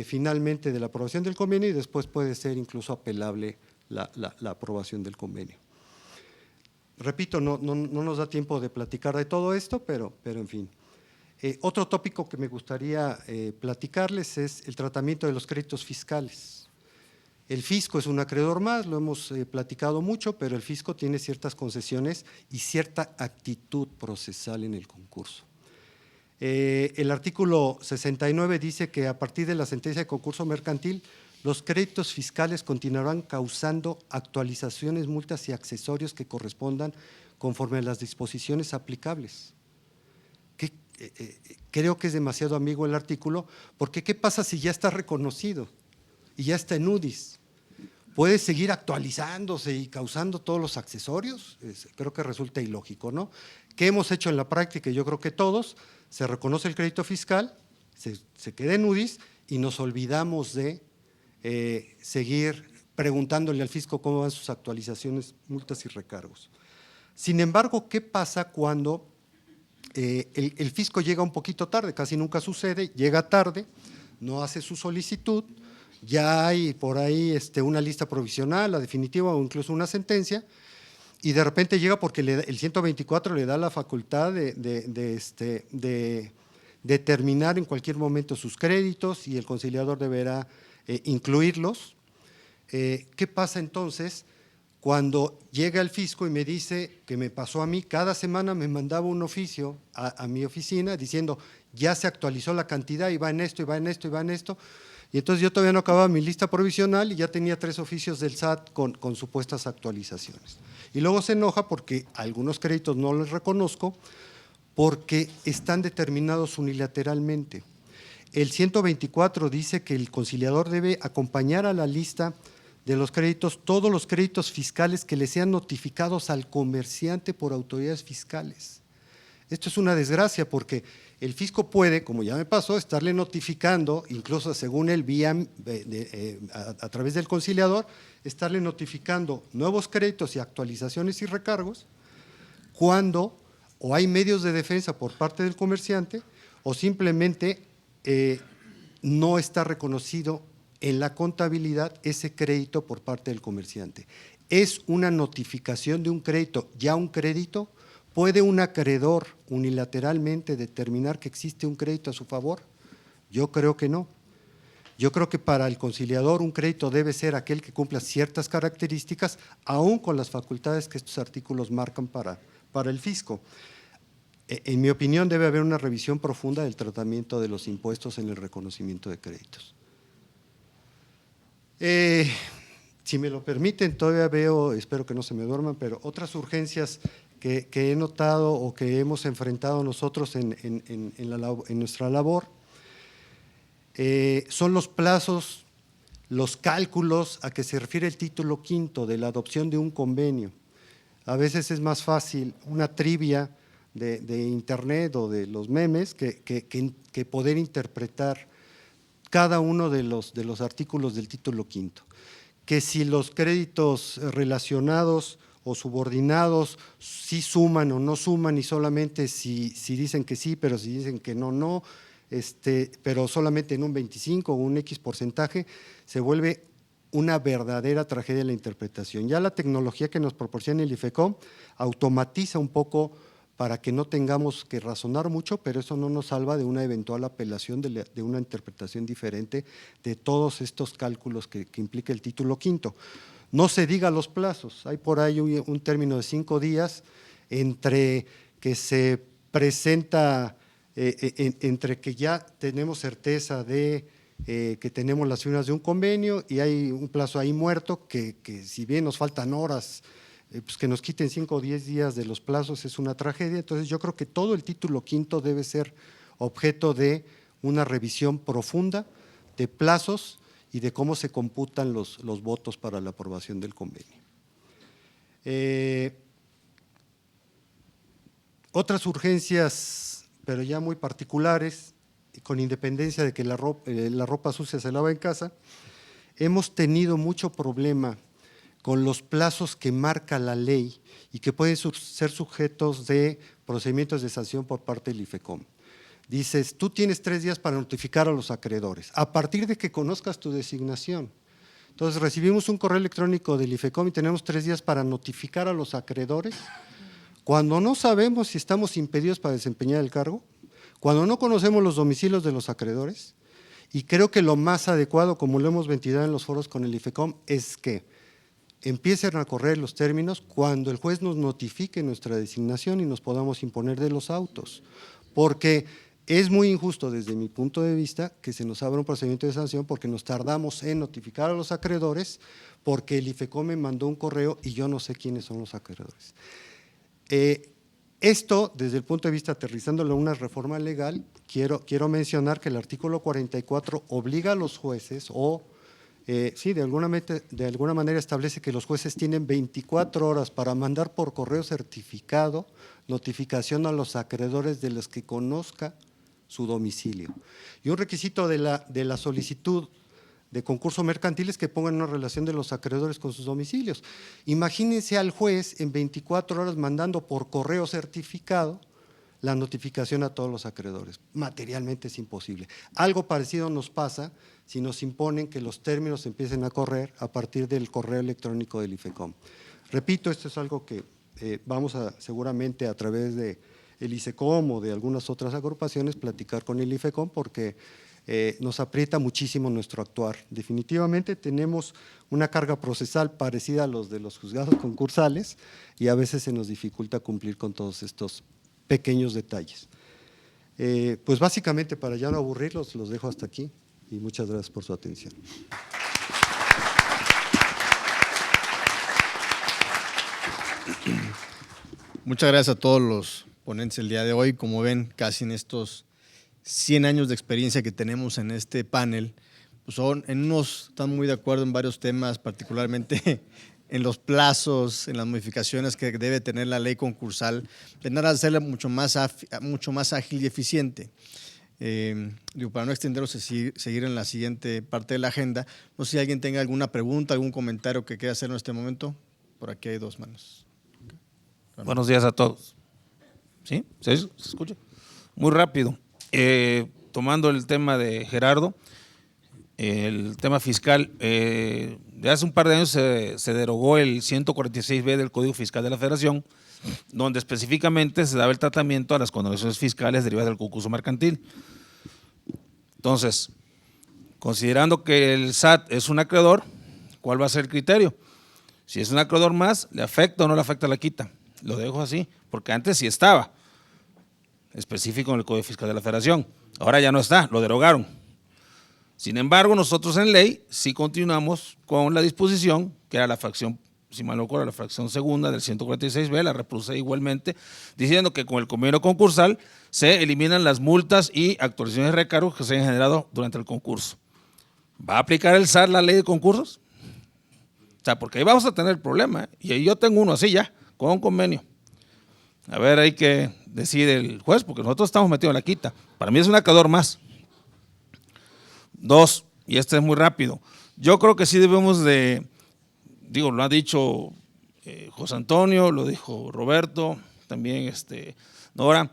finalmente de la aprobación del convenio y después puede ser incluso apelable la aprobación del convenio. Repito, no nos da tiempo de platicar de todo esto, pero en fin. Otro tópico que me gustaría platicarles es el tratamiento de los créditos fiscales. El fisco es un acreedor más, lo hemos platicado mucho, pero el fisco tiene ciertas concesiones y cierta actitud procesal en el concurso. El artículo 69 dice que a partir de la sentencia de concurso mercantil, los créditos fiscales continuarán causando actualizaciones, multas y accesorios que correspondan conforme a las disposiciones aplicables. creo que es demasiado ambiguo el artículo, porque ¿qué pasa si ya está reconocido y ya está en UDIs? ¿Puede seguir actualizándose y causando todos los accesorios? Creo que resulta ilógico, ¿no? ¿Qué hemos hecho en la práctica? Yo creo que todos, se reconoce el crédito fiscal, se queda en UDIs y nos olvidamos de seguir preguntándole al fisco cómo van sus actualizaciones, multas y recargos. Sin embargo, ¿qué pasa cuando el fisco llega un poquito tarde? Casi nunca sucede, llega tarde, no hace su solicitud, ya hay por ahí una lista provisional, la definitiva o incluso una sentencia, y de repente llega porque el 124 le da la facultad de determinar en cualquier momento sus créditos y el conciliador deberá incluirlos. ¿Qué pasa entonces cuando llega el fisco y me dice que me pasó a mí? Cada semana me mandaba un oficio a mi oficina diciendo ya se actualizó la cantidad y va en esto, y va en esto, y va en esto. Y entonces yo todavía no acababa mi lista provisional y ya tenía 3 oficios del SAT con supuestas actualizaciones. Y luego se enoja porque algunos créditos no los reconozco porque están determinados unilateralmente. El 124 dice que el conciliador debe acompañar a la lista de los créditos todos los créditos fiscales que le sean notificados al comerciante por autoridades fiscales. Esto es una desgracia porque el fisco puede, como ya me pasó, estarle notificando, incluso según él, a través del conciliador, estarle notificando nuevos créditos y actualizaciones y recargos cuando o hay medios de defensa por parte del comerciante o simplemente no está reconocido en la contabilidad ese crédito por parte del comerciante. Es una notificación de un crédito, ya un crédito. ¿Puede un acreedor unilateralmente determinar que existe un crédito a su favor? Yo creo que no. Yo creo que para el conciliador un crédito debe ser aquel que cumpla ciertas características, aún con las facultades que estos artículos marcan para el fisco. En mi opinión, debe haber una revisión profunda del tratamiento de los impuestos en el reconocimiento de créditos. Si me lo permiten, todavía veo, espero que no se me duerman, pero otras urgencias que he notado o que hemos enfrentado nosotros en nuestra labor son los plazos, los cálculos a que se refiere el título quinto de la adopción de un convenio. A veces es más fácil una trivia de internet o de los memes que poder interpretar cada uno de los artículos del título quinto. Que si los créditos relacionados o subordinados sí suman o no suman y solamente si dicen que sí, pero si dicen que no, pero solamente en un 25 o un X porcentaje, se vuelve una verdadera tragedia la interpretación. Ya la tecnología que nos proporciona el IFECOM automatiza un poco para que no tengamos que razonar mucho, pero eso no nos salva de una eventual apelación de una interpretación diferente de todos estos cálculos que implica el título quinto. No se diga los plazos, hay por ahí un término de 5 días entre que se presenta, entre que ya tenemos certeza de que tenemos las firmas de un convenio y hay un plazo ahí muerto que si bien nos faltan horas, pues que nos quiten 5 o 10 días de los plazos es una tragedia. Entonces yo creo que todo el título quinto debe ser objeto de una revisión profunda de plazos y de cómo se computan los votos para la aprobación del convenio. Otras urgencias, pero ya muy particulares, con independencia de que la ropa sucia se lava en casa, hemos tenido mucho problema con los plazos que marca la ley y que pueden ser sujetos de procedimientos de sanción por parte del IFECOM. Dices, tú tienes 3 días para notificar a los acreedores, a partir de que conozcas tu designación. Entonces, recibimos un correo electrónico del IFECOM y tenemos 3 días para notificar a los acreedores, cuando no sabemos si estamos impedidos para desempeñar el cargo, cuando no conocemos los domicilios de los acreedores, y creo que lo más adecuado, como lo hemos ventilado en los foros con el IFECOM, es que empiecen a correr los términos cuando el juez nos notifique nuestra designación y nos podamos imponer de los autos, porque es muy injusto desde mi punto de vista que se nos abra un procedimiento de sanción porque nos tardamos en notificar a los acreedores porque el IFECOM me mandó un correo y yo no sé quiénes son los acreedores. Esto, desde el punto de vista aterrizándolo en una reforma legal, quiero mencionar que el artículo 44 obliga a los jueces sí, de alguna manera establece que los jueces tienen 24 horas para mandar por correo certificado notificación a los acreedores de los que conozca su domicilio. Y un requisito de la solicitud de concurso mercantil es que pongan una relación de los acreedores con sus domicilios. Imagínense al juez en 24 horas mandando por correo certificado la notificación a todos los acreedores. Materialmente es imposible. Algo parecido nos pasa si nos imponen que los términos empiecen a correr a partir del correo electrónico del IFECOM. Repito, esto es algo que vamos a seguramente a través de el ICECOM o de algunas otras agrupaciones platicar con el IFECOM porque nos aprieta muchísimo nuestro actuar. Definitivamente tenemos una carga procesal parecida a los de los juzgados concursales y a veces se nos dificulta cumplir con todos estos pequeños detalles. Pues básicamente para ya no aburrirlos, los dejo hasta aquí y muchas gracias por su atención. Muchas gracias a todos los ponentes el día de hoy. Como ven, casi en estos 100 años de experiencia que tenemos en este panel, pues están muy de acuerdo en varios temas, particularmente en los plazos, en las modificaciones que debe tener la ley concursal, de hacerla mucho más ágil y eficiente. Para no extendernos, seguir en la siguiente parte de la agenda, no sé si alguien tenga alguna pregunta, algún comentario que quiera hacer en este momento. Por aquí hay dos manos. Buenos días a todos. ¿Sí? ¿Se escucha? Muy rápido. Tomando el tema de Gerardo, el tema fiscal, de hace un par de años se derogó el 146B del Código Fiscal de la Federación, donde específicamente se daba el tratamiento a las condonaciones fiscales derivadas del concurso mercantil. Entonces, considerando que el SAT es un acreedor, ¿cuál va a ser el criterio? Si es un acreedor más, ¿le afecta o no le afecta la quita? Lo dejo así, porque antes sí estaba específico en el Código Fiscal de la Federación, ahora ya no está, lo derogaron. Sin embargo, nosotros en ley sí continuamos con la disposición, que era la fracción, si mal no recuerdo, la fracción segunda del 146B, la repuse igualmente, diciendo que con el convenio concursal se eliminan las multas y actualizaciones de recargos que se hayan generado durante el concurso. ¿Va a aplicar el SAT la ley de concursos? O sea, porque ahí vamos a tener el problema, y ahí yo tengo uno así ya, con un convenio. A ver, hay que decide el juez, porque nosotros estamos metidos en la quita. Para mí es un acreedor más. Dos, y este es muy rápido, yo creo que sí debemos de, lo ha dicho José Antonio, lo dijo Roberto, también Nora,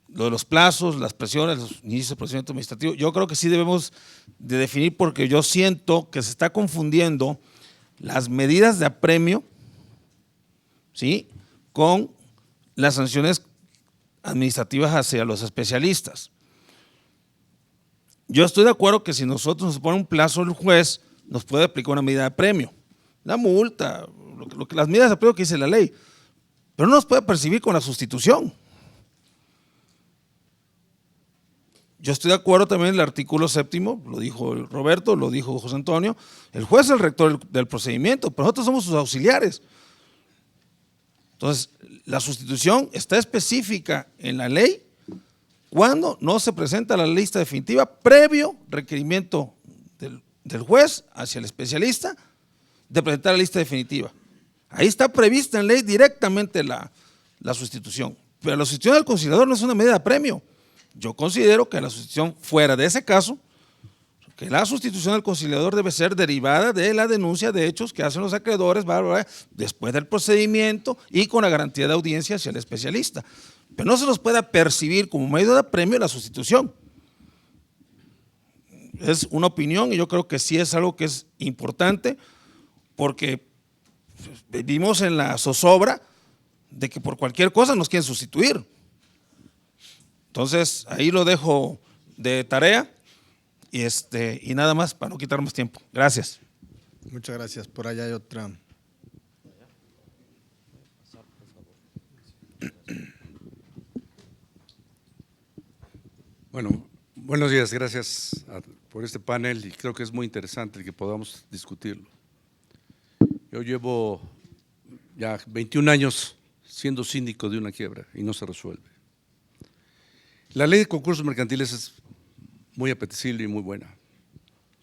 lo de los plazos, las presiones, los inicios de procedimiento administrativo, yo creo que sí debemos de definir, porque yo siento que se está confundiendo las medidas de apremio, ¿sí?, con las sanciones administrativas hacia los especialistas. Yo estoy de acuerdo que si nosotros nos pone un plazo el juez, nos puede aplicar una medida de apremio, la multa, las medidas de apremio que dice la ley, pero no nos puede percibir con la sustitución. Yo estoy de acuerdo también en el artículo 7º, lo dijo Roberto, lo dijo José Antonio, el juez es el rector del procedimiento, pero nosotros somos sus auxiliares. Entonces, la sustitución está específica en la ley cuando no se presenta la lista definitiva previo requerimiento del juez hacia el especialista de presentar la lista definitiva. Ahí está prevista en ley directamente la sustitución, pero la sustitución del conciliador no es una medida de apremio. Yo considero que la sustitución fuera de ese caso, que la sustitución del conciliador debe ser derivada de la denuncia de hechos que hacen los acreedores después del procedimiento y con la garantía de audiencia hacia el especialista. Pero no se nos pueda percibir como medida de apremio la sustitución. Es una opinión y yo creo que sí es algo que es importante, porque vivimos en la zozobra de que por cualquier cosa nos quieren sustituir. Entonces, ahí lo dejo de tarea. Y nada más para no quitar más tiempo. Gracias. Muchas gracias. Por allá hay otra. Bueno, buenos días. Gracias por este panel y creo que es muy interesante el que podamos discutirlo. Yo llevo ya 21 años siendo síndico de una quiebra y no se resuelve. La ley de concursos mercantiles es muy apetecible y muy buena,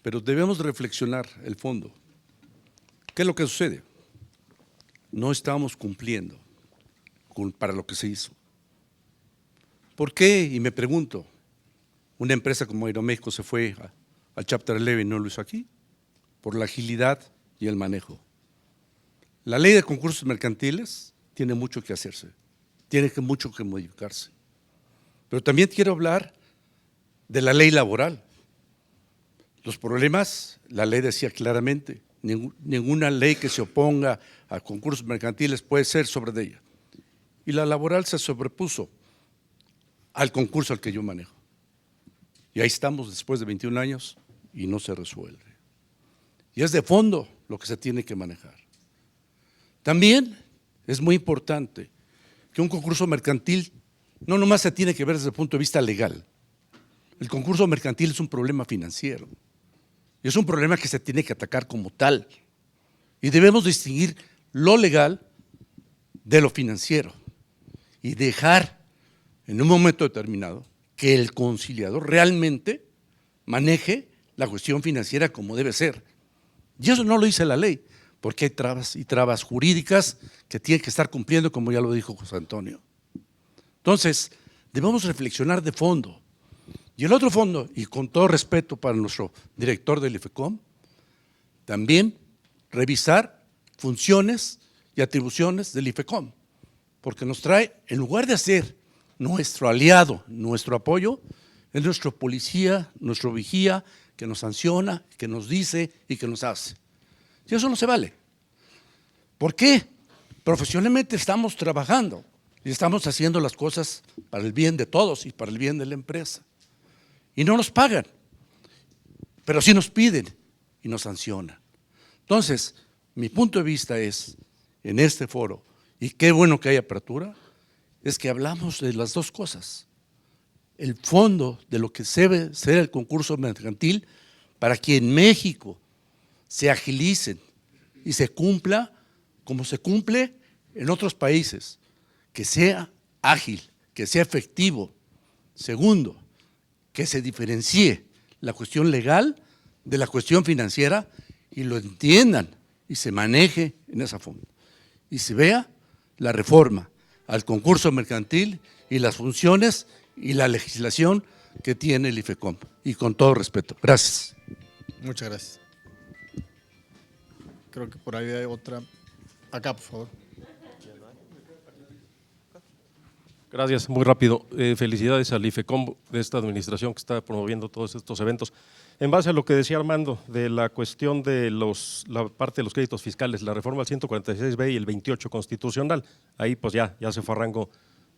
pero debemos reflexionar el fondo. ¿Qué es lo que sucede? No estamos cumpliendo para lo que se hizo. ¿Por qué? Y me pregunto, una empresa como Aeroméxico se fue al Chapter 11 y no lo hizo aquí, por la agilidad y el manejo. La ley de concursos mercantiles tiene mucho que hacerse, tiene mucho que modificarse. Pero también quiero hablar de la ley laboral. Los problemas, la ley decía claramente, ninguna ley que se oponga a concursos mercantiles puede ser sobre de ella. Y la laboral se sobrepuso al concurso al que yo manejo. Y ahí estamos después de 21 años y no se resuelve. Y es de fondo lo que se tiene que manejar. También es muy importante que un concurso mercantil no nomás se tiene que ver desde el punto de vista legal. El concurso mercantil es un problema financiero y es un problema que se tiene que atacar como tal. Y debemos distinguir lo legal de lo financiero y dejar en un momento determinado que el conciliador realmente maneje la cuestión financiera como debe ser. Y eso no lo dice la ley, porque hay trabas y trabas jurídicas que tienen que estar cumpliendo, como ya lo dijo José Antonio. Entonces, debemos reflexionar de fondo. Y el otro fondo, y con todo respeto para nuestro director del IFECOM, también revisar funciones y atribuciones del IFECOM, porque nos trae, en lugar de ser nuestro aliado, nuestro apoyo, es nuestro policía, nuestro vigía, que nos sanciona, que nos dice y que nos hace. Y eso no se vale. ¿Por qué? Profesionalmente estamos trabajando y estamos haciendo las cosas para el bien de todos y para el bien de la empresa. Y no nos pagan, pero sí nos piden y nos sancionan. Entonces, mi punto de vista es, en este foro, y qué bueno que hay apertura, es que hablamos de las dos cosas. El fondo de lo que debe ser el concurso mercantil para que en México se agilicen y se cumpla como se cumple en otros países, que sea ágil, que sea efectivo. Segundo, que se diferencie la cuestión legal de la cuestión financiera y lo entiendan y se maneje en esa forma. Y se vea la reforma al concurso mercantil y las funciones y la legislación que tiene el IFECOM. Y con todo respeto. Gracias. Muchas gracias. Creo que por ahí hay otra. Acá, por favor. Gracias, muy rápido. Felicidades al IFECOM de esta administración que está promoviendo todos estos eventos. En base a lo que decía Armando de la cuestión de la parte de los créditos fiscales, la reforma al 146B y el 28 constitucional, ahí pues ya se fue a rango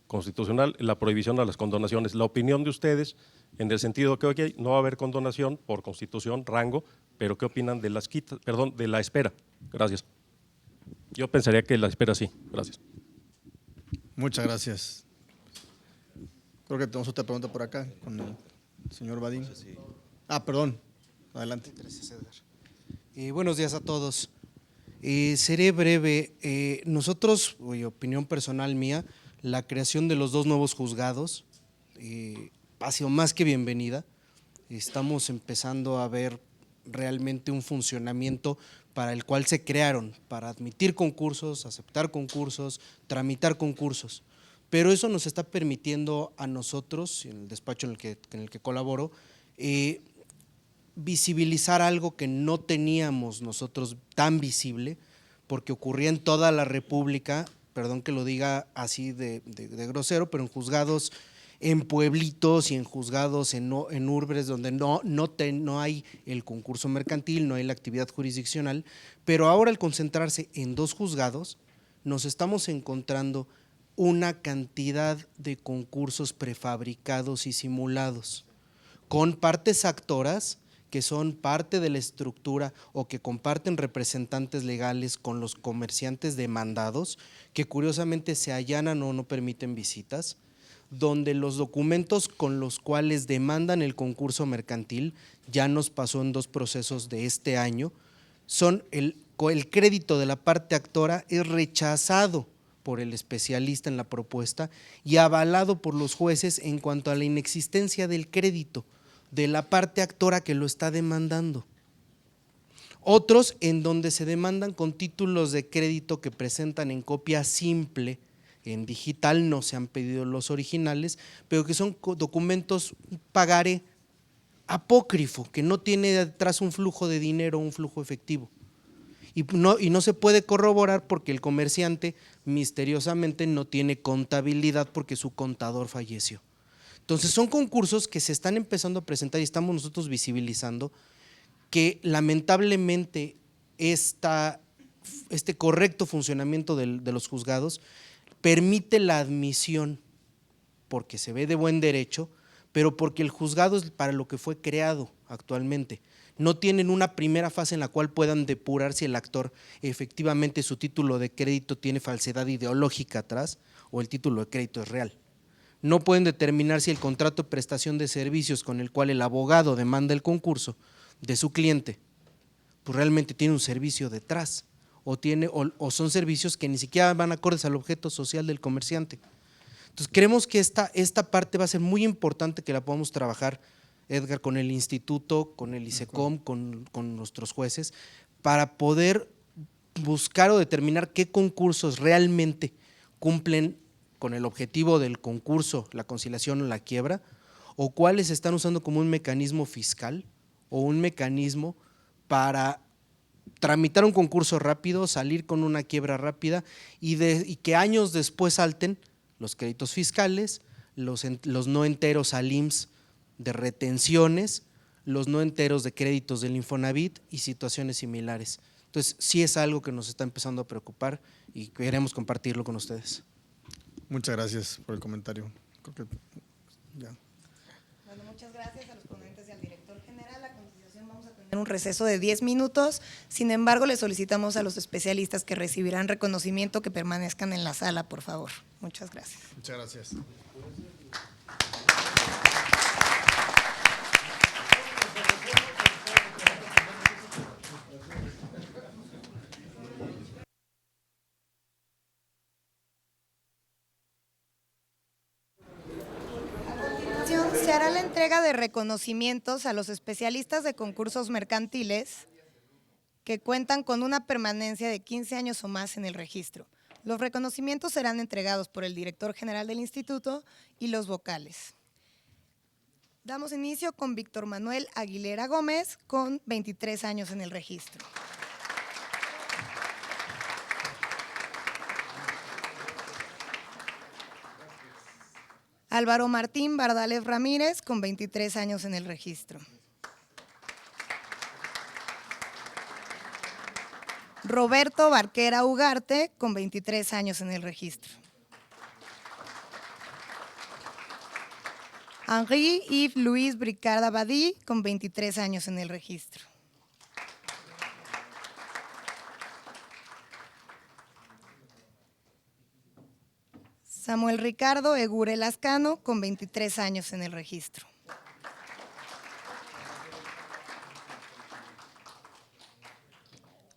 constitucional, la prohibición a las condonaciones. La opinión de ustedes en el sentido que okay, no va a haber condonación por constitución, rango, pero ¿qué opinan de de la espera? Gracias. Yo pensaría que la espera sí. Gracias. Muchas gracias. Creo que tenemos otra pregunta por acá con el señor Badín. Ah, perdón. Adelante. Buenos días a todos. Seré breve. Nosotros, opinión personal mía, la creación de los dos nuevos juzgados ha sido más que bienvenida. Estamos empezando a ver realmente un funcionamiento para el cual se crearon, para admitir concursos, aceptar concursos, tramitar concursos. Pero eso nos está permitiendo a nosotros, en el despacho en el que colaboro, visibilizar algo que no teníamos nosotros tan visible, porque ocurría en toda la República, perdón que lo diga así de grosero, pero en juzgados, en pueblitos y en juzgados en urbes donde no hay el concurso mercantil, no hay la actividad jurisdiccional, pero ahora al concentrarse en dos juzgados, nos estamos encontrando una cantidad de concursos prefabricados y simulados, con partes actoras que son parte de la estructura o que comparten representantes legales con los comerciantes demandados, que curiosamente se allanan o no permiten visitas, donde los documentos con los cuales demandan el concurso mercantil, ya nos pasó en 2 procesos de este año, son el crédito de la parte actora es rechazado por el especialista en la propuesta y avalado por los jueces en cuanto a la inexistencia del crédito de la parte actora que lo está demandando. Otros en donde se demandan con títulos de crédito que presentan en copia simple, en digital, no se han pedido los originales, pero que son documentos pagaré apócrifo, que no tiene detrás un flujo de dinero, un flujo efectivo. Y no se puede corroborar porque el comerciante misteriosamente no tiene contabilidad porque su contador falleció. Entonces son concursos que se están empezando a presentar y estamos nosotros visibilizando que lamentablemente este correcto funcionamiento de los juzgados permite la admisión porque se ve de buen derecho, pero porque el juzgado es para lo que fue creado actualmente. No tienen una primera fase en la cual puedan depurar si el actor efectivamente su título de crédito tiene falsedad ideológica atrás o el título de crédito es real. No pueden determinar si el contrato de prestación de servicios con el cual el abogado demanda el concurso de su cliente, pues realmente tiene un servicio detrás o son servicios que ni siquiera van acordes al objeto social del comerciante. Entonces creemos que esta parte va a ser muy importante que la podamos trabajar, Edgar, con el instituto, con el ISECOM, con nuestros jueces, para poder buscar o determinar qué concursos realmente cumplen con el objetivo del concurso, la conciliación o la quiebra, o cuáles se están usando como un mecanismo fiscal o un mecanismo para tramitar un concurso rápido, salir con una quiebra rápida y que años después salten los créditos fiscales, los no enteros al IMSS de retenciones, los no enteros de créditos del Infonavit y situaciones similares. Entonces, sí es algo que nos está empezando a preocupar y queremos compartirlo con ustedes. Muchas gracias por el comentario. Creo que ya. Bueno, muchas gracias a los ponentes y al director general. A continuación vamos a tener un receso de 10 minutos. Sin embargo, le solicitamos a los especialistas que recibirán reconocimiento que permanezcan en la sala, por favor. Muchas gracias. Muchas gracias. Se hará la entrega de reconocimientos a los especialistas de concursos mercantiles que cuentan con una permanencia de 15 años o más en el registro. Los reconocimientos serán entregados por el director general del instituto y los vocales. Damos inicio con Víctor Manuel Aguilera Gómez, con 23 años en el registro. Álvaro Martín Bardales Ramírez, con 23 años en el registro. Roberto Barquera Ugarte, con 23 años en el registro. Henri-Yves Luis Bricard Abadí, con 23 años en el registro. Samuel Ricardo Egure Lascano, con 23 años en el registro.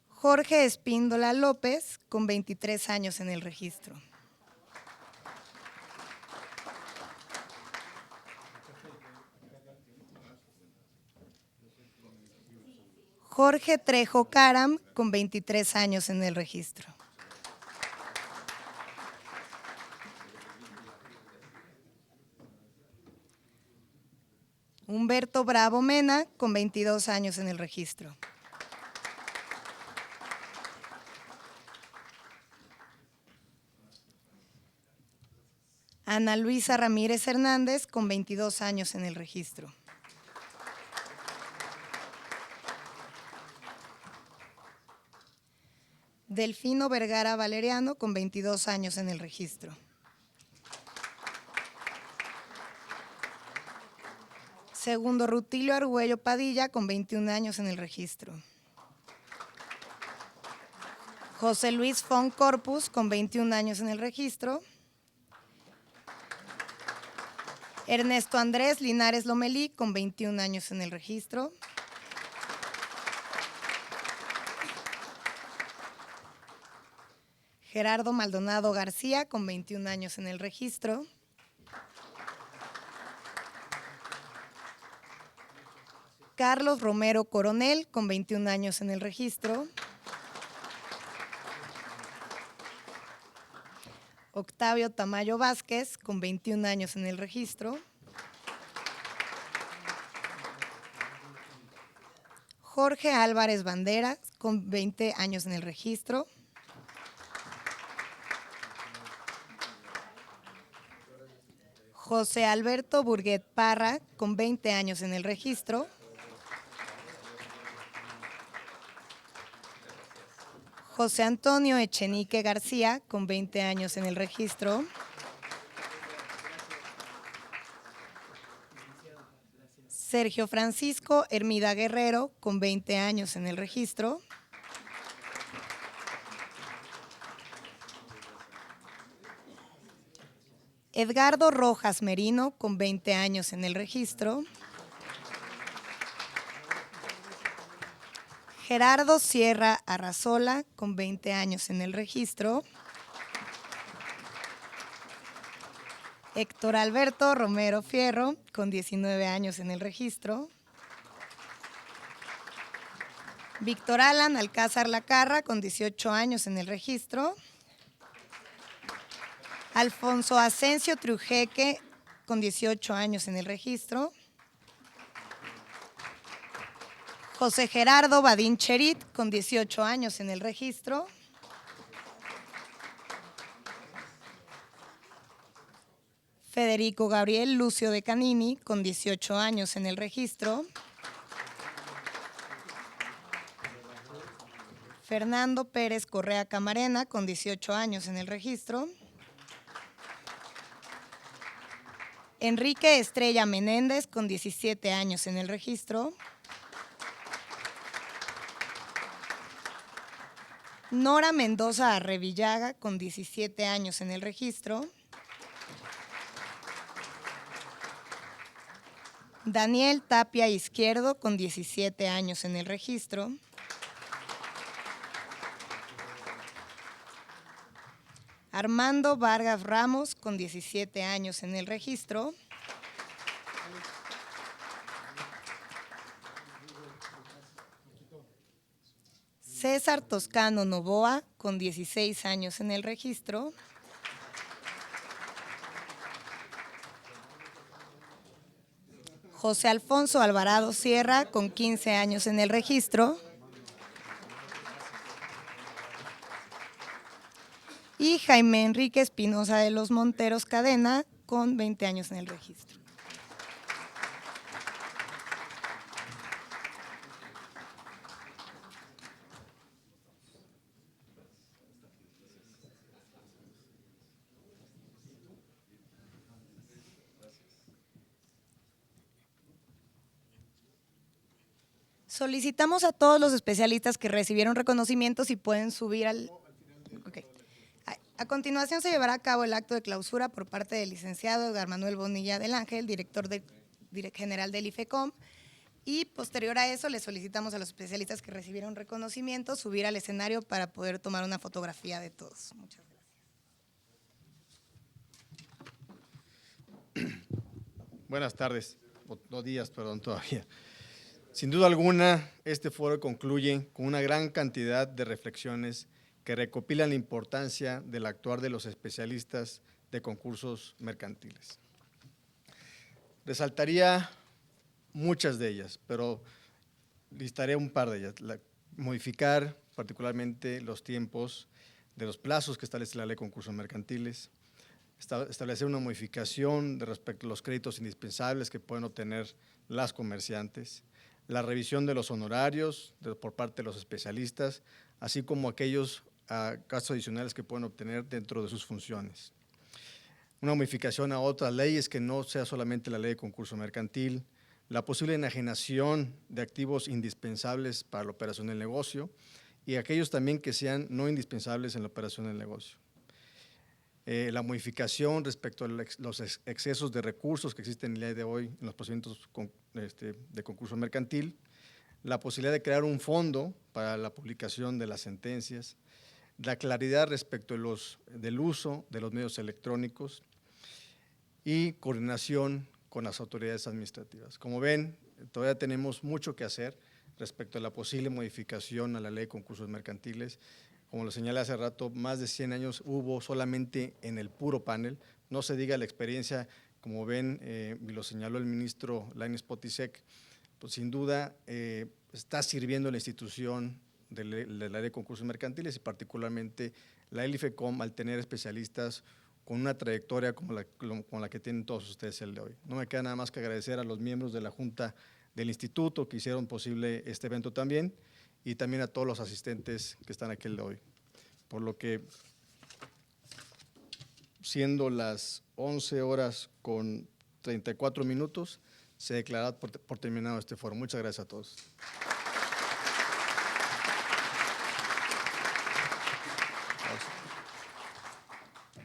Jorge Espíndola López, con 23 años en el registro. Jorge Trejo Caram, con 23 años en el registro. Humberto Bravo Mena, con 22 años en el registro. Ana Luisa Ramírez Hernández, con 22 años en el registro. Delfino Vergara Valeriano, con 22 años en el registro. Segundo Rutilio Argüello Padilla, con 21 años en el registro. José Luis Fon Corpus, con 21 años en el registro. Ernesto Andrés Linares Lomelí, con 21 años en el registro. Gerardo Maldonado García, con 21 años en el registro. Carlos Romero Coronel, con 21 años en el registro. Octavio Tamayo Vázquez, con 21 años en el registro. Jorge Álvarez Banderas, con 20 años en el registro. José Alberto Burguet Parra, con 20 años en el registro. José Antonio Echenique García, con 20 años en el registro. Sergio Francisco Hermida Guerrero, con 20 años en el registro. Edgardo Rojas Merino, con 20 años en el registro. Gerardo Sierra Arrazola, con 20 años en el registro. Héctor Alberto Romero Fierro, con 19 años en el registro. Víctor Alan Alcázar Lacarra, con 18 años en el registro. Alfonso Asensio Trujeque, con 18 años en el registro. José Gerardo Badín Cherit, con 18 años en el registro. Federico Gabriel Lucio de Canini, con 18 años en el registro. Fernando Pérez Correa Camarena, con 18 años en el registro. Enrique Estrella Menéndez, con 17 años en el registro. Nora Mendoza Arrevillaga, con 17 años en el registro. Daniel Tapia Izquierdo, con 17 años en el registro. Armando Vargas Ramos, con 17 años en el registro. César Toscano Novoa, con 16 años en el registro. José Alfonso Alvarado Sierra, con 15 años en el registro. Y Jaime Enrique Espinosa de los Monteros Cadena, con 20 años en el registro. Solicitamos a todos los especialistas que recibieron reconocimientos y pueden subir al… Okay. A continuación se llevará a cabo el acto de clausura por parte del licenciado Edgar Manuel Bonilla del Ángel, director general del IFECOM, y posterior a eso le solicitamos a los especialistas que recibieron reconocimientos subir al escenario para poder tomar una fotografía de todos. Muchas gracias. Buenas tardes, o 2 días, perdón, todavía. Sin duda alguna, este foro concluye con una gran cantidad de reflexiones que recopilan la importancia del actuar de los especialistas de concursos mercantiles. Resaltaría muchas de ellas, pero listaré un par de ellas. Modificar particularmente los tiempos de los plazos que establece la ley de concursos mercantiles, establecer una modificación respecto a los créditos indispensables que pueden obtener las comerciantes, la revisión de los honorarios por parte de los especialistas, así como aquellos gastos adicionales que pueden obtener dentro de sus funciones. Una modificación a otras leyes que no sea solamente la ley de concurso mercantil, la posible enajenación de activos indispensables para la operación del negocio y aquellos también que sean no indispensables en la operación del negocio. La modificación respecto a los excesos de recursos que existen el día de hoy en los procedimientos de concurso mercantil, la posibilidad de crear un fondo para la publicación de las sentencias, la claridad respecto del uso de los medios electrónicos y coordinación con las autoridades administrativas. Como ven, todavía tenemos mucho que hacer respecto a la posible modificación a la ley de concursos mercantiles. Como lo señalé hace rato, más de 100 años hubo solamente en el puro panel, no se diga la experiencia, como ven, y lo señaló el ministro Lainez Potisek, pues sin duda está sirviendo la institución de la ley de concursos mercantiles y particularmente la LIFECOM al tener especialistas con una trayectoria como la que tienen todos ustedes el de hoy. No me queda nada más que agradecer a los miembros de la Junta del Instituto que hicieron posible este evento también y también a todos los asistentes que están aquí el de hoy. Por lo que, siendo las 11:34, se declara por terminado este foro. Muchas gracias a todos.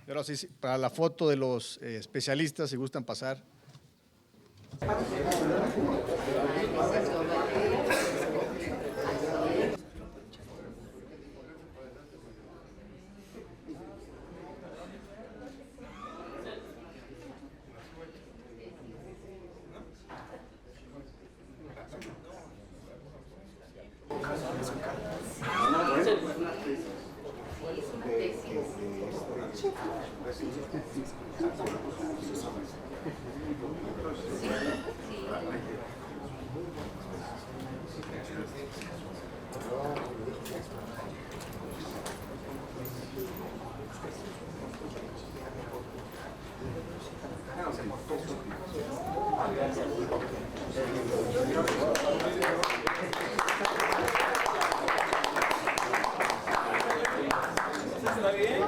Y ahora sí, para la foto de los especialistas, si gustan pasar. ¿Está bien?